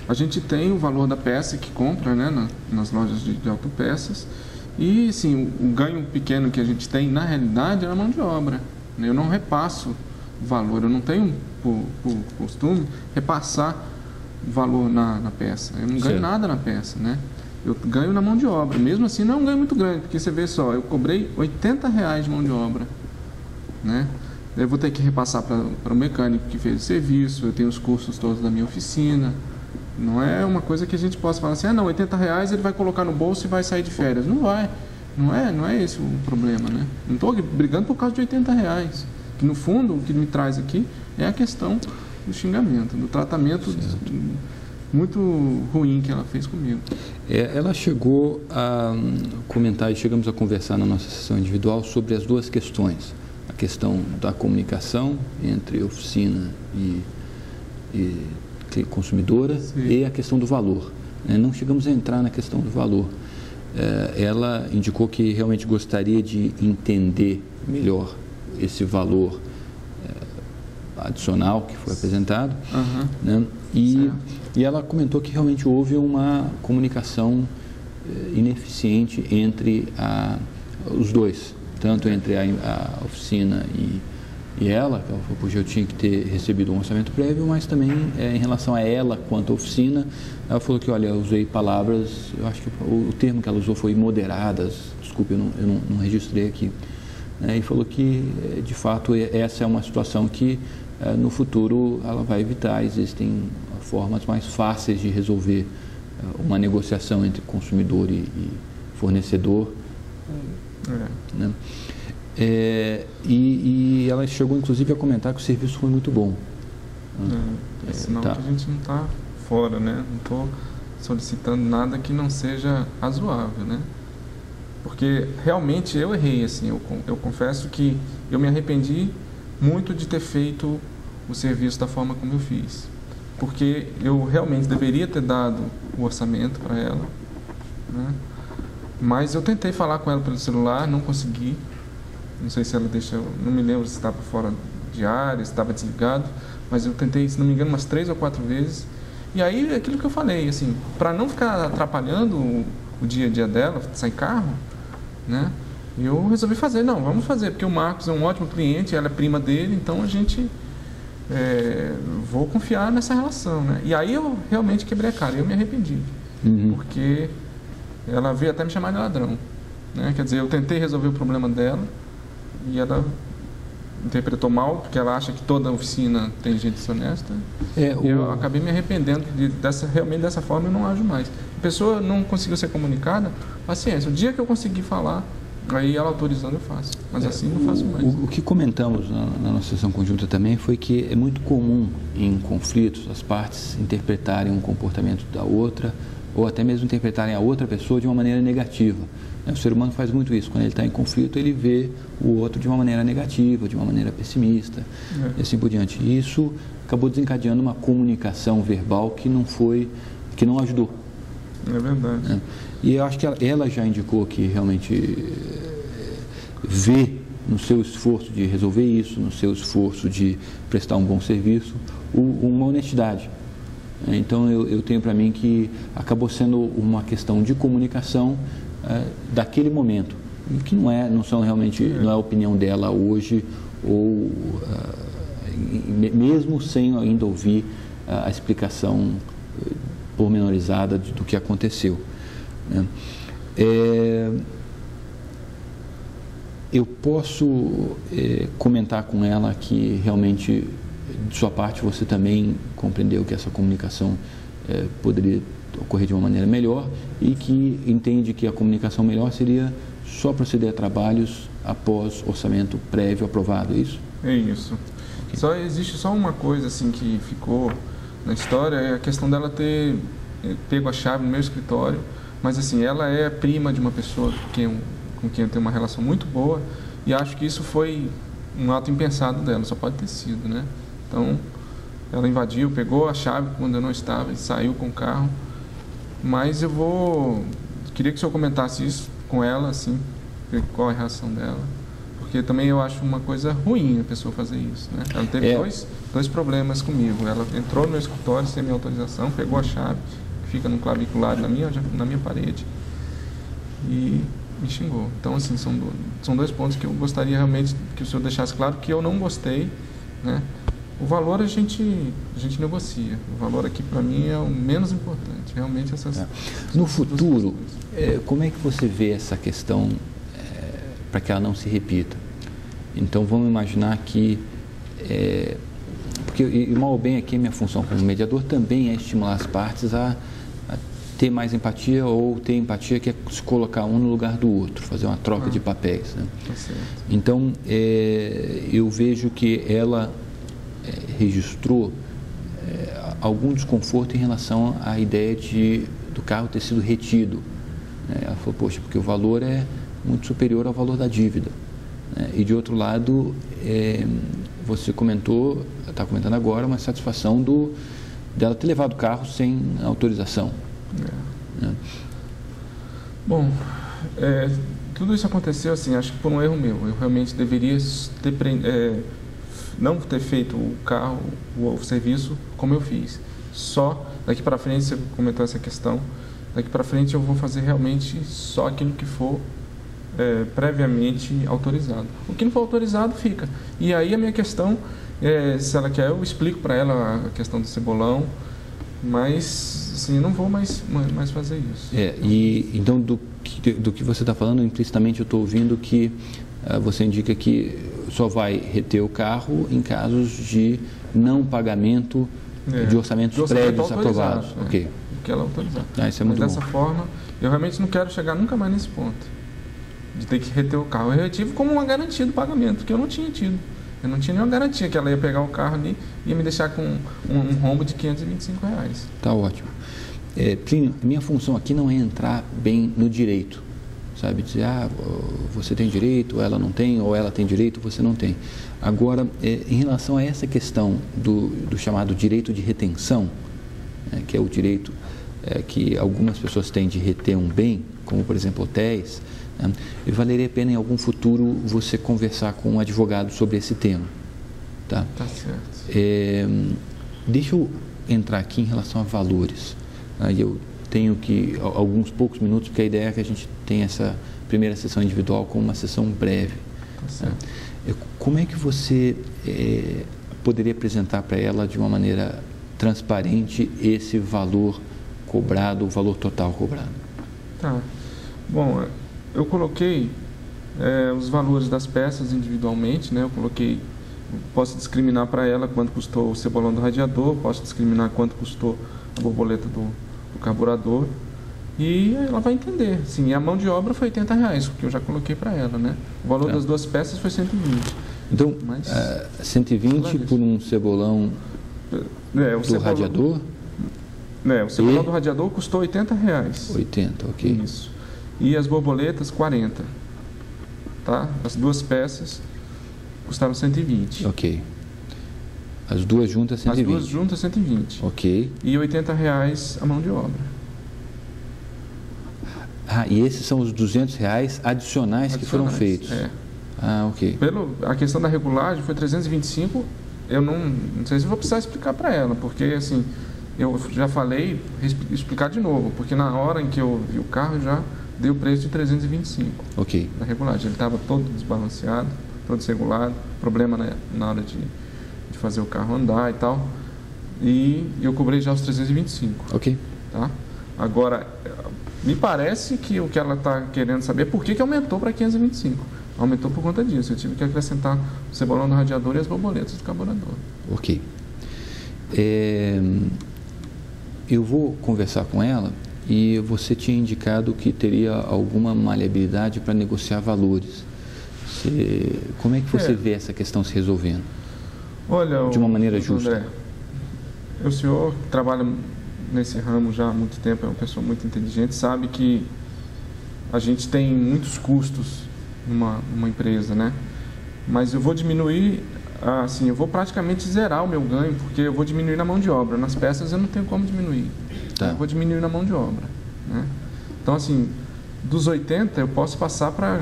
A gente tem o valor da peça que compra, né, nas lojas de autopeças, e sim, o ganho pequeno que a gente tem, na realidade, é na mão de obra. Eu não repasso valor, eu não tenho por costume repassar valor na peça. Eu não ganho nada na peça, né? Eu ganho na mão de obra. Mesmo assim, não é um ganho muito grande, porque você vê só, eu cobrei R$80 de mão de obra, né? Eu vou ter que repassar para o mecânico que fez o serviço, eu tenho os custos todos da minha oficina. Não é uma coisa que a gente possa falar assim, não, R$80 ele vai colocar no bolso e vai sair de férias. Não vai. Não é esse o problema, né? Não estou brigando por causa de R$80. Que no fundo, o que me traz aqui é a questão do xingamento, do tratamento muito ruim que ela fez comigo. Ela chegou a comentar e chegamos a conversar na nossa sessão individual sobre as duas questões. A questão da comunicação entre oficina e consumidora. Sim. E a questão do valor. Não chegamos a entrar na questão do valor. Ela indicou que realmente gostaria de entender melhor esse valor adicional que foi apresentado, né? E ela comentou que realmente houve uma comunicação ineficiente entre os dois, tanto entre a oficina e ela, que podia eu tinha que ter recebido um orçamento prévio, mas também em relação a ela quanto à oficina, ela falou que, olha, eu usei palavras, eu acho que o termo que ela usou foi moderadas, desculpe, eu não registrei aqui, né? E falou que, de fato, essa é uma situação que no futuro ela vai evitar, existem formas mais fáceis de resolver uma negociação entre consumidor e fornecedor, né? E ela chegou inclusive a comentar que o serviço foi muito bom. É sinal que a gente não está fora, né? Não estou solicitando nada que não seja razoável, né? Porque realmente eu errei, assim, eu confesso que eu me arrependi muito de ter feito o serviço da forma como eu fiz. Porque eu realmente deveria ter dado o orçamento para ela, né? Mas eu tentei falar com ela pelo celular, não consegui. Não sei se ela deixou, não me lembro se estava fora de área, se estava desligado, mas eu tentei, se não me engano, umas 3 ou 4 vezes. E aí, aquilo que eu falei, assim, para não ficar atrapalhando o dia a dia dela, sem carro, né? Eu resolvi fazer, vamos fazer, porque o Marcos é um ótimo cliente, ela é prima dele, então a gente vou confiar nessa relação, né? E aí eu realmente quebrei a cara, eu me arrependi, porque ela veio até me chamar de ladrão, né? Quer dizer, eu tentei resolver o problema dela e ela interpretou mal, porque ela acha que toda oficina tem gente desonesta. Eu acabei me arrependendo realmente dessa forma eu não ajo mais. A pessoa não conseguiu ser comunicada, paciência, o dia que eu conseguir falar, aí ela autorizando eu faço, mas assim não faço mais. O que comentamos na nossa sessão conjunta também foi que é muito comum em conflitos as partes interpretarem um comportamento da outra ou até mesmo interpretarem a outra pessoa de uma maneira negativa. O ser humano faz muito isso. Quando ele está em conflito, ele vê o outro de uma maneira negativa, de uma maneira pessimista, e assim por diante. E isso acabou desencadeando uma comunicação verbal que não ajudou. É verdade. E eu acho que ela já indicou que realmente vê no seu esforço de resolver isso, no seu esforço de prestar um bom serviço, uma honestidade. Então eu tenho para mim que acabou sendo uma questão de comunicação daquele momento, que não é a opinião dela hoje, ou mesmo sem ainda ouvir a explicação pormenorizada do que aconteceu, né? Eu posso comentar com ela que realmente, de sua parte, você também compreendeu que essa comunicação poderia ocorrer de uma maneira melhor e que entende que a comunicação melhor seria só proceder a trabalhos após orçamento prévio aprovado, é isso? É isso. Okay. Existe só uma coisa assim que ficou na história, é a questão dela ter pego a chave no meu escritório, mas assim, ela é prima de uma pessoa com quem eu tenho uma relação muito boa e acho que isso foi um ato impensado dela, só pode ter sido, né? Então, ela invadiu, pegou a chave quando eu não estava e saiu com o carro. Mas queria que o senhor comentasse isso com ela, assim, qual é a reação dela. porque também eu acho uma coisa ruim a pessoa fazer isso, né? Ela teve dois problemas comigo. Ela entrou no meu escritório sem minha autorização, pegou a chave, que fica no clavicular na minha parede, e me xingou. Então, assim, são dois pontos que eu gostaria realmente que o senhor deixasse claro que eu não gostei, né? O valor a gente negocia. O valor aqui, para mim, é o menos importante. Realmente, essas... No futuro, como é que você vê essa questão para que ela não se repita? Então, vamos imaginar que... porque, e mal ou bem, aqui a minha função como mediador também é estimular as partes a ter mais empatia, ou ter empatia que é se colocar um no lugar do outro, fazer uma troca de papéis, né? Tá certo. Então, eu vejo que ela registrou algum desconforto em relação à ideia do carro ter sido retido, né? Ela falou, poxa, porque o valor é muito superior ao valor da dívida, né? E de outro lado, você está comentando agora uma satisfação dela ter levado o carro sem autorização. Né? Bom, tudo isso aconteceu assim, acho que por um erro meu. Eu realmente deveria não ter feito o carro, o serviço como eu fiz. Só daqui para frente, você comentou essa questão, daqui para frente eu vou fazer realmente só aquilo que for previamente autorizado. O que não for autorizado fica. E aí a minha questão, se ela quer, eu explico para ela a questão do cebolão, mas assim, eu não vou mais fazer isso. E então do que você está falando, implicitamente eu estou ouvindo que você indica que só vai reter o carro em casos de não pagamento de orçamentos prévios aprovados. Ok. Que ela autorizar. Isso é muito bom. Dessa forma, eu realmente não quero chegar nunca mais nesse ponto de ter que reter o carro. Eu retive como uma garantia do pagamento, que eu não tinha tido. Eu não tinha nenhuma garantia que ela ia pegar o carro ali e ia me deixar com um rombo de R$525. Tá ótimo. Plínio, minha função aqui não é entrar bem no direito, sabe? Dizer, você tem direito, ou ela não tem, ou ela tem direito, você não tem. Agora, em relação a essa questão do chamado direito de retenção, que é o direito que algumas pessoas têm de reter um bem, como por exemplo hotéis, e valeria a pena em algum futuro você conversar com um advogado sobre esse tema, tá? Tá certo. Deixa eu entrar aqui em relação a valores. Eu tenho alguns poucos minutos, porque a ideia é que a gente tenha essa primeira sessão individual como uma sessão breve. Tá certo. Como é que você poderia apresentar para ela de uma maneira transparente esse valor cobrado, o valor total cobrado? Tá. Bom, eu coloquei os valores das peças individualmente, né? Posso discriminar para ela quanto custou o cebolão do radiador, posso discriminar quanto custou a borboleta do carburador, e ela vai entender. Sim, a mão de obra foi R$80, que eu já coloquei para ela, né? O valor das duas peças foi 120. Então, 120 por um cebolão do radiador? O cebolão do radiador custou R$80. 80, ok. Isso. E as borboletas, 40. Tá? As duas peças custaram 120. Ok. As duas juntas, 120. As duas juntas, 120. Ok. E R$80 a mão de obra. E esses são os R$200 adicionais que foram feitos? Ok. A questão da regulagem foi 325. Eu não sei se vou precisar explicar para ela, porque assim, eu já falei, explicar de novo, porque na hora em que eu vi o carro já deu o preço de 325. Ok. Na regulagem. Ele estava todo desbalanceado, todo desregulado, problema na hora de fazer o carro andar e tal. E eu cobrei já os 325. Ok. Tá? Agora, me parece que o que ela está querendo saber é por que aumentou para 525. Aumentou por conta disso. Eu tive que acrescentar o cebolão do radiador e as borboletas do carburador. Ok. Eu vou conversar com ela, e você tinha indicado que teria alguma maleabilidade para negociar valores. Como é que você vê essa questão se resolvendo? Olha, de uma maneira justa. André, o senhor trabalha nesse ramo já há muito tempo, é uma pessoa muito inteligente, sabe que a gente tem muitos custos numa empresa, né? Mas eu vou diminuir, assim, eu vou praticamente zerar o meu ganho, porque eu vou diminuir na mão de obra. Nas peças eu não tenho como diminuir. Tá. Eu vou diminuir na mão de obra, né? Então, assim, dos 80 eu posso passar para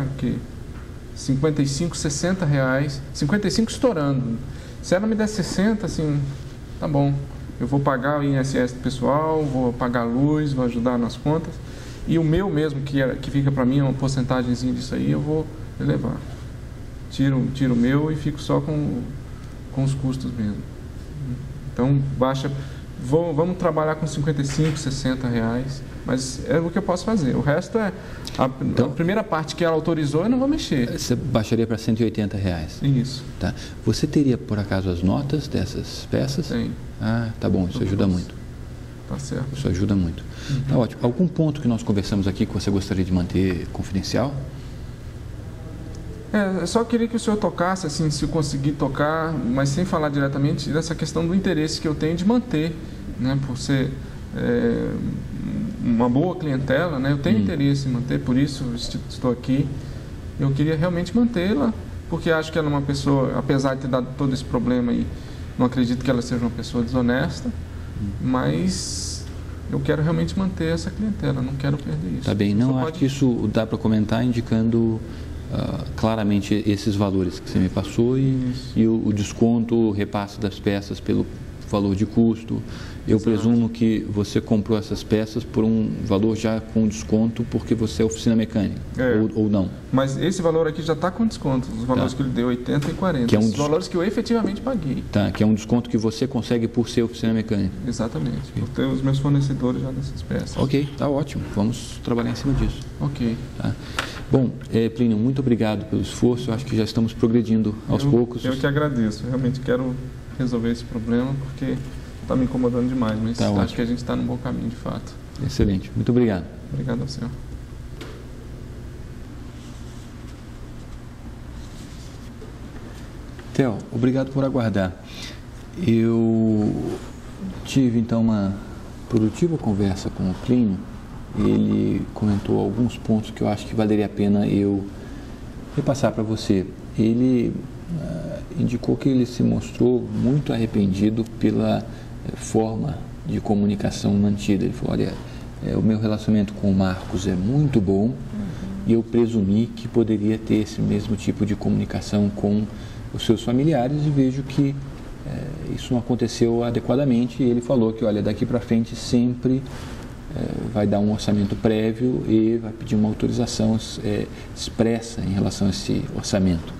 55, 60 reais, 55 estourando. Se ela me der 60, assim, tá bom. Eu vou pagar o INSS do pessoal, vou pagar a luz, vou ajudar nas contas. E o meu mesmo, que fica para mim, uma porcentagemzinha disso aí, eu vou elevar. Tiro o meu e fico só com os custos mesmo. Então, vamos trabalhar com 55, 60 reais, mas é o que eu posso fazer. O resto é a primeira parte que ela autorizou, eu não vou mexer. Você baixaria para 180 reais? Isso. Tá. Você teria, por acaso, as notas dessas peças? Tem. Ah, tá bom, isso ajuda muito. Tá certo. Isso ajuda muito. Tá ótimo. Algum ponto que nós conversamos aqui que você gostaria de manter confidencial? Eu só queria que o senhor tocasse, assim, se eu conseguir tocar, mas sem falar diretamente, dessa questão do interesse que eu tenho de manter, né, por ser uma boa clientela, né, eu tenho interesse em manter, por isso estou aqui. Eu queria realmente mantê-la, porque acho que ela é uma pessoa, apesar de ter dado todo esse problema aí, não acredito que ela seja uma pessoa desonesta, mas eu quero realmente manter essa clientela, não quero perder isso. Tá bem, não, acho que isso dá para comentar indicando claramente esses valores que você me passou e o desconto, o repasse das peças pelo valor de custo. Eu presumo que você comprou essas peças por um valor já com desconto porque você é oficina mecânica, ou não? Mas esse valor aqui já está com desconto, os valores que ele deu, 80 e 40, que é os valores que eu efetivamente paguei. Tá, que é um desconto que você consegue por ser oficina mecânica. Exatamente, por ter os meus fornecedores já dessas peças. Ok, tá ótimo, vamos trabalhar em cima disso. Ok. Tá. Bom, Plínio, muito obrigado pelo esforço, eu acho que já estamos progredindo aos poucos. Eu que agradeço, realmente quero resolver esse problema porque está me incomodando demais, mas acho que a gente está no bom caminho de fato. Excelente, muito obrigado. Obrigado ao senhor. Theo, obrigado por aguardar. Eu tive então uma produtiva conversa com o Plínio. Ele comentou alguns pontos que eu acho que valeria a pena eu repassar para você. Ele indicou que ele se mostrou muito arrependido pela forma de comunicação mantida. Ele falou, olha, o meu relacionamento com o Marcos é muito bom e eu presumi que poderia ter esse mesmo tipo de comunicação com os seus familiares e vejo que isso não aconteceu adequadamente. E ele falou que, olha, daqui para frente sempre vai dar um orçamento prévio e vai pedir uma autorização expressa em relação a esse orçamento.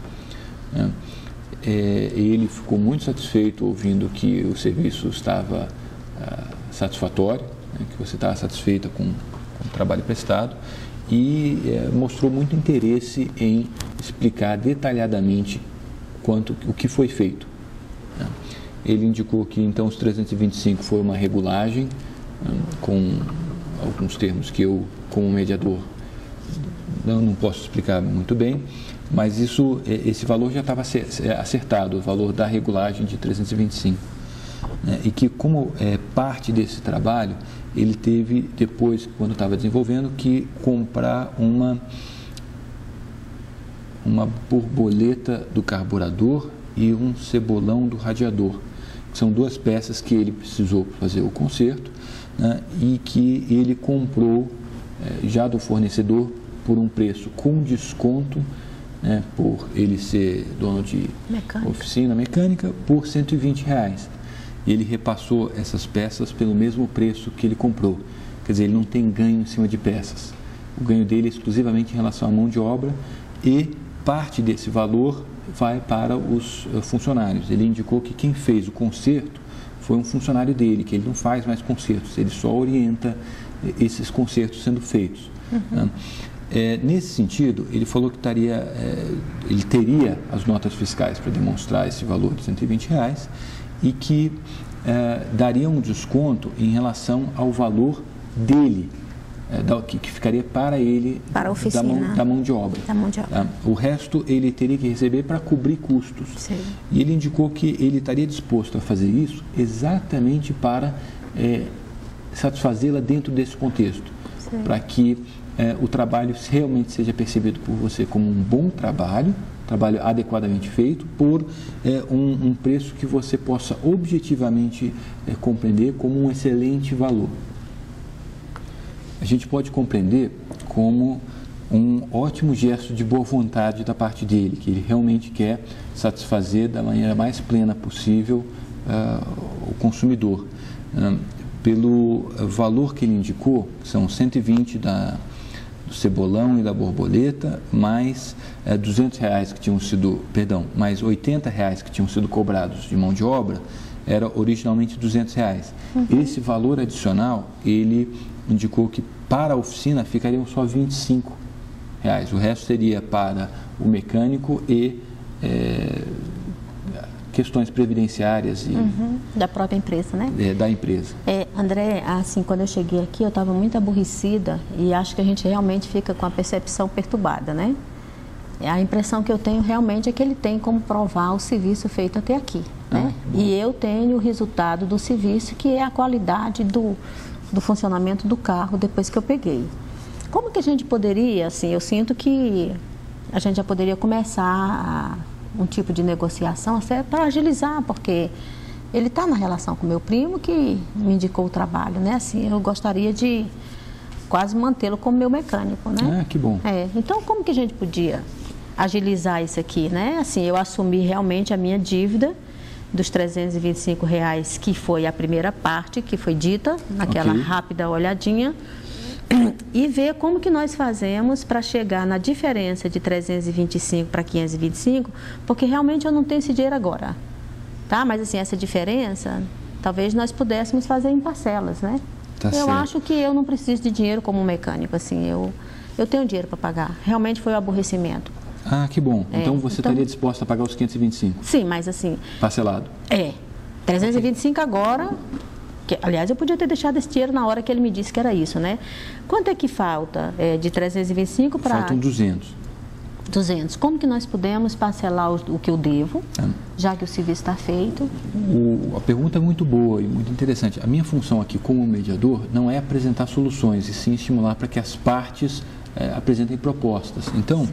Ele ficou muito satisfeito ouvindo que o serviço estava satisfatório, que você estava satisfeita com o trabalho prestado e mostrou muito interesse em explicar detalhadamente o que foi feito. Ele indicou que então os 325 foi uma regulagem com alguns termos que eu, como mediador, não posso explicar muito bem, mas esse valor já estava acertado, o valor da regulagem de 325. E que, como parte desse trabalho, ele teve, depois, quando estava desenvolvendo, que comprar uma borboleta do carburador e um cebolão do radiador. São duas peças que ele precisou fazer o conserto, e que ele comprou já do fornecedor por um preço com desconto, por ele ser dono de oficina mecânica, por R$120. E ele repassou essas peças pelo mesmo preço que ele comprou. Quer dizer, ele não tem ganho em cima de peças. O ganho dele é exclusivamente em relação à mão de obra e parte desse valor vai para os funcionários. Ele indicou que quem fez o conserto foi um funcionário dele, que ele não faz mais consertos, ele só orienta esses consertos sendo feitos. Nesse sentido, ele falou que ele teria as notas fiscais para demonstrar esse valor de R$120 e que daria um desconto em relação ao valor dele, que ficaria para ele para a oficina, da mão de obra. O resto ele teria que receber para cobrir custos. Sim. E ele indicou que ele estaria disposto a fazer isso exatamente para satisfazê-la dentro desse contexto, para que o trabalho realmente seja percebido por você como um bom trabalho adequadamente feito, por um preço que você possa objetivamente compreender como um excelente valor. A gente pode compreender como um ótimo gesto de boa vontade da parte dele, que ele realmente quer satisfazer da maneira mais plena possível o consumidor. Pelo valor que ele indicou, que são 120 do cebolão e da borboleta, mais R$200 que tinham sido, perdão, mais R$80 que tinham sido cobrados de mão de obra, era originalmente R$200. Esse valor adicional, ele indicou que para a oficina ficariam só R$25. O resto seria para o mecânico e questões previdenciárias e da própria empresa, né? Da empresa. André, assim, quando eu cheguei aqui, eu estava muito aborrecida e acho que a gente realmente fica com a percepção perturbada, né? A impressão que eu tenho realmente é que ele tem como provar o serviço feito até aqui, né? E eu tenho o resultado do serviço, que é a qualidade do funcionamento do carro depois que eu peguei. Como que a gente poderia, assim, eu sinto que a gente já poderia começar um tipo de negociação para agilizar, porque ele está na relação com meu primo que me indicou o trabalho, né? Assim, eu gostaria de quase mantê-lo como meu mecânico, né? Que bom. Então, como que a gente podia agilizar isso aqui, né? Assim, eu assumi realmente a minha dívida dos R$325, que foi a primeira parte, que foi dita naquela rápida olhadinha, e ver como que nós fazemos para chegar na diferença de 325 para 525, porque realmente eu não tenho esse dinheiro agora, tá? Mas assim, essa diferença, talvez nós pudéssemos fazer em parcelas, né? Eu acho que eu não preciso de dinheiro como mecânico, assim, eu tenho dinheiro para pagar. Realmente foi o aborrecimento. Que bom. Então você estaria disposta a pagar os 525? Sim, mas assim... Parcelado? 325 agora... aliás, eu podia ter deixado esse dinheiro na hora que ele me disse que era isso, né? Quanto é que falta de 325 para... Faltam 200. 200. Como que nós podemos parcelar o que eu devo, já que o serviço está feito? A pergunta é muito boa e muito interessante. A minha função aqui como mediador não é apresentar soluções, e sim estimular para que as partes apresentem propostas. Então,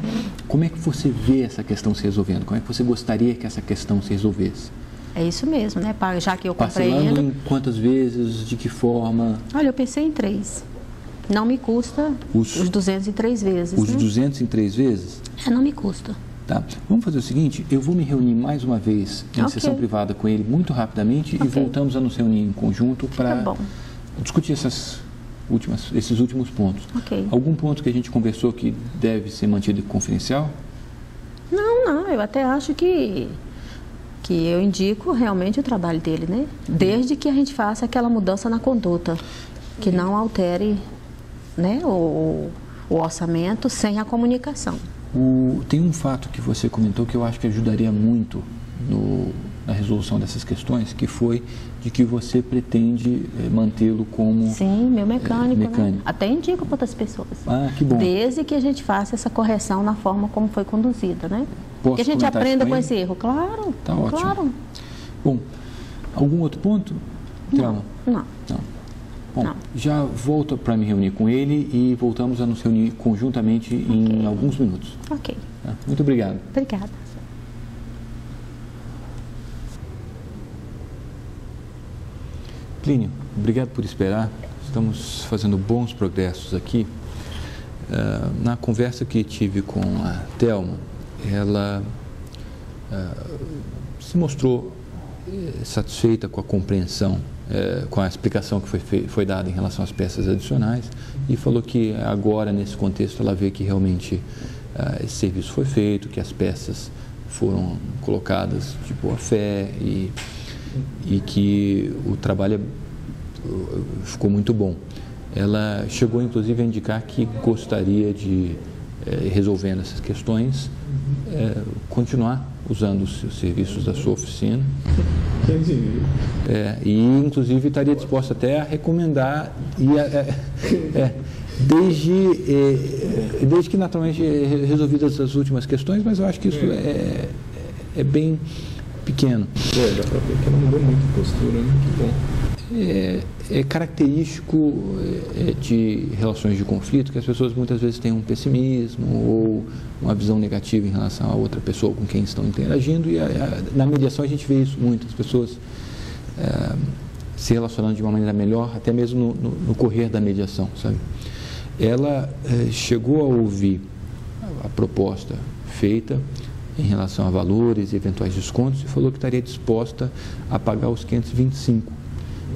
como é que você vê essa questão se resolvendo? Como é que você gostaria que essa questão se resolvesse? É isso mesmo, né? Já que eu compreendo. Parcelando em quantas vezes, de que forma? Olha, eu pensei em 3. Não me custa os 200 em 3 vezes. Os 200 em 3 vezes? Não me custa. Tá. Vamos fazer o seguinte, eu vou me reunir mais uma vez em sessão privada com ele muito rapidamente e voltamos a nos reunir em conjunto para discutir esses últimos pontos. Algum ponto que a gente conversou que deve ser mantido confidencial? Não, eu até acho que eu indico realmente o trabalho dele, né? Desde que a gente faça aquela mudança na conduta, que não altere, né, o orçamento sem a comunicação. Tem um fato que você comentou que eu acho que ajudaria muito na resolução dessas questões, que foi de que você pretende mantê-lo como... Sim, meu mecânico. Né? Até indico para outras pessoas. Que bom. Desde que a gente faça essa correção na forma como foi conduzida, né? Que a gente aprenda com esse erro. Claro, tá ótimo. Claro. Bom, algum outro ponto? Não. Bom, já volto para me reunir com ele e voltamos a nos reunir conjuntamente em alguns minutos. Muito obrigado. Obrigada. Plínio, obrigado por esperar. Estamos fazendo bons progressos aqui. Na conversa que tive com a Thelma, ela se mostrou satisfeita com a compreensão, com a explicação que foi dada em relação às peças adicionais e falou que agora, nesse contexto, ela vê que realmente esse serviço foi feito, que as peças foram colocadas de boa fé e que o trabalho ficou muito bom. Ela chegou, inclusive, a indicar que gostaria de, resolvendo essas questões, continuar usando os serviços da sua oficina. E, inclusive, estaria disposta até a recomendar, desde que, naturalmente, resolvidas as últimas questões, mas eu acho que isso é bem pequeno. Dá para ver que ela mudou muito a postura, né? Que bom. É característico de relações de conflito que as pessoas muitas vezes têm um pessimismo ou uma visão negativa em relação a outra pessoa com quem estão interagindo, e na mediação a gente vê isso muito, as pessoas se relacionando de uma maneira melhor, até mesmo no correr da mediação, sabe? Ela chegou a ouvir a proposta feita em relação a valores e eventuais descontos e falou que estaria disposta a pagar os 525,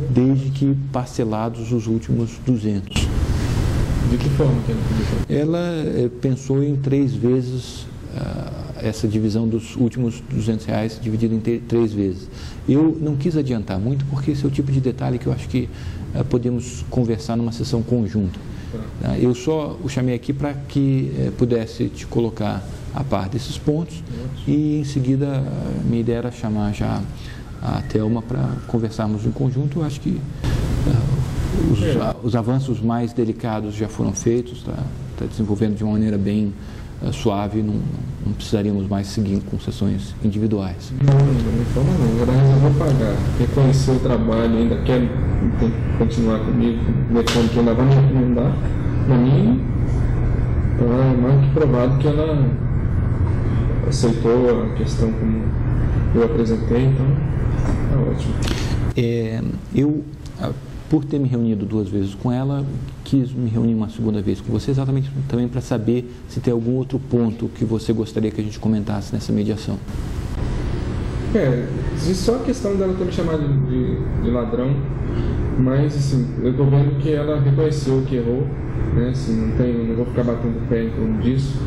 desde que parcelados os últimos 200. De que forma que ela podia? Ela pensou em 3 vezes essa divisão dos últimos R$200 dividido em 3 vezes. Eu não quis adiantar muito porque esse é o tipo de detalhe que eu acho que podemos conversar numa sessão conjunta. Eu só o chamei aqui para que pudesse te colocar a par desses pontos e em seguida minha ideia era chamar já a Thelma para conversarmos em conjunto. Eu acho que os avanços mais delicados já foram feitos, está desenvolvendo de uma maneira bem suave, não precisaríamos mais seguir com sessões individuais. Não, agora resolveu pagar, reconheceu o trabalho, ainda quer continuar comigo, mecânico ainda vai me recomendar, para mim, é mais que provado que ela aceitou a questão como eu apresentei, então é ótimo. Eu, por ter me reunido 2 vezes com ela, quis me reunir uma segunda vez com você, exatamente também para saber se tem algum outro ponto que você gostaria que a gente comentasse nessa mediação. Só a questão dela ter me chamado de ladrão, mas assim, eu estou vendo que ela reconheceu que errou, né? Assim, não vou ficar batendo pé em torno disso.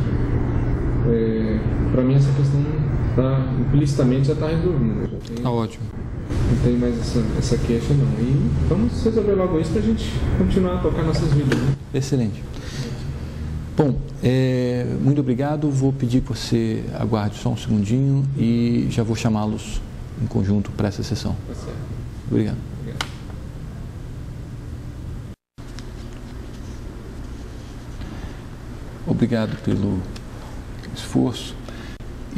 Para mim essa questão implicitamente já está resolvida. Tá ótimo. Não tem mais essa queixa não. E vamos resolver logo isso para a gente continuar a tocar nossas vidas. Né? Excelente. Bom, muito obrigado. Vou pedir que você aguarde só um segundinho e já vou chamá-los em conjunto para essa sessão. Tá certo. Obrigado. Obrigado pelo esforço.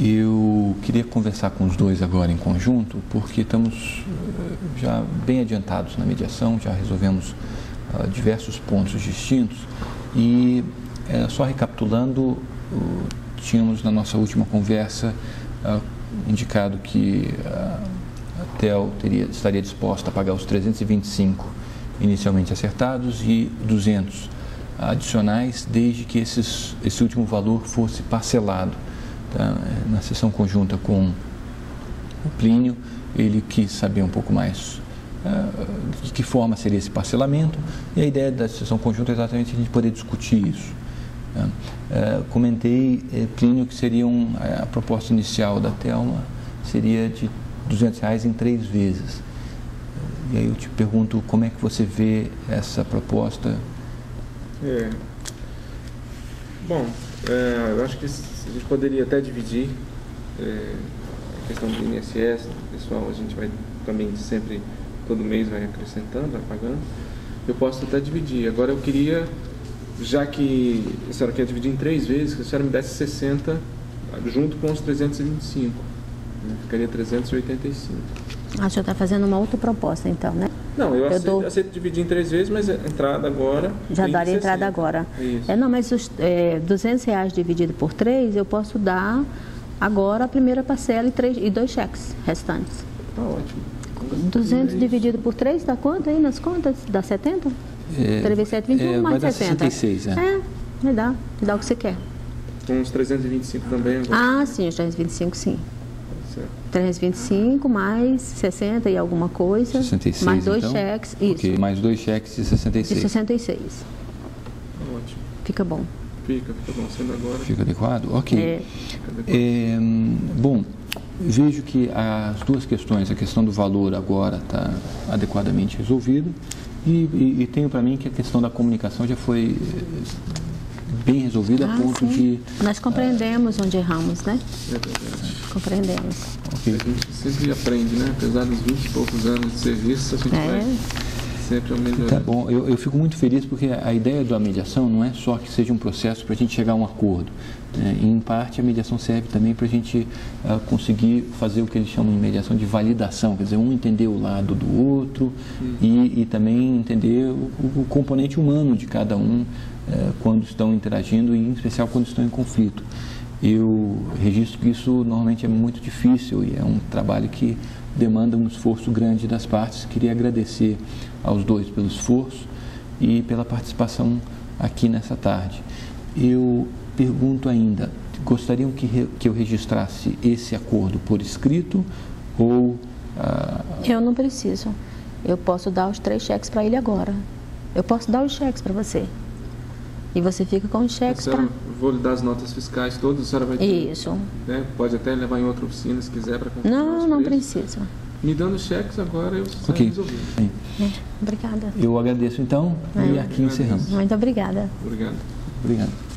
Eu queria conversar com os dois agora em conjunto, porque estamos já bem adiantados na mediação, já resolvemos diversos pontos distintos e, só recapitulando, tínhamos na nossa última conversa indicado que a TEL estaria disposta a pagar os 325 inicialmente acertados e 200 adicionais, desde que esse último valor fosse parcelado. Na sessão conjunta com o Plínio, ele quis saber um pouco mais de que forma seria esse parcelamento, e a ideia da sessão conjunta é exatamente a gente poder discutir isso. Comentei, Plínio, que seria a proposta inicial da Thelma seria de R$200 em 3 vezes. E aí eu te pergunto, como é que você vê essa proposta? Bom, eu acho que a gente poderia até dividir a questão do INSS, pessoal, a gente vai também sempre, todo mês vai acrescentando, vai pagando. Eu posso até dividir. Agora eu queria, já que a senhora quer dividir em 3 vezes, que a senhora me desse 60 junto com os 325, né? Ficaria 385. A senhora está fazendo uma outra proposta então, né? Não, eu aceito dividir em 3 vezes, mas a entrada agora... Já daria entrada agora. Isso. Não, mas os R$200 dividido por 3, eu posso dar agora a primeira parcela e 2 cheques restantes. Tá ótimo. 200 dividido por 3 dá quanto aí nas contas? Dá 70? 3 vezes 7, 21 mais vai 60. Dar 66, me dá o que você quer. Com os 325 também agora? Ah, sim, os 325 sim. 325 mais 60 e alguma coisa, 66, mais 2 então? cheques, isso. Okay, mais 2 cheques de 66. De 66. Ótimo. Fica bom. Fica bom, sendo agora. Fica adequado? Ok. Bom, vejo que as 2 questões, a questão do valor agora está adequadamente resolvida e tenho para mim que a questão da comunicação já foi bem resolvida a ponto de... Nós compreendemos onde erramos, né? É verdade. Compreendemos. Okay. A gente sempre aprende, né? Apesar dos 20 e poucos anos de serviço, a gente vai sempre melhorando. Tá bom, eu fico muito feliz porque a ideia da mediação não é só que seja um processo para a gente chegar a um acordo. Em parte, a mediação serve também para a gente conseguir fazer o que eles chamam de mediação de validação, quer dizer, um entender o lado do outro e também entender o componente humano de cada um quando estão interagindo e, em especial, quando estão em conflito. Eu registro que isso normalmente é muito difícil e é um trabalho que demanda um esforço grande das partes. Queria agradecer aos dois pelo esforço e pela participação aqui nessa tarde. Eu pergunto ainda, gostariam que eu registrasse esse acordo por escrito ou... Eu não preciso. Eu posso dar os 3 cheques para ele agora. Eu posso dar os cheques para você. E você fica com os cheques para... Vou lhe dar as notas fiscais todas, a senhora vai ter... Isso. Né? Pode até levar em outra oficina se quiser para confirmar Não, os não preços. precisa. Me dando os cheques agora, eu saio Ok. resolvido. Obrigada. Eu agradeço então e aqui encerramos. Muito obrigada. Obrigado. Obrigado.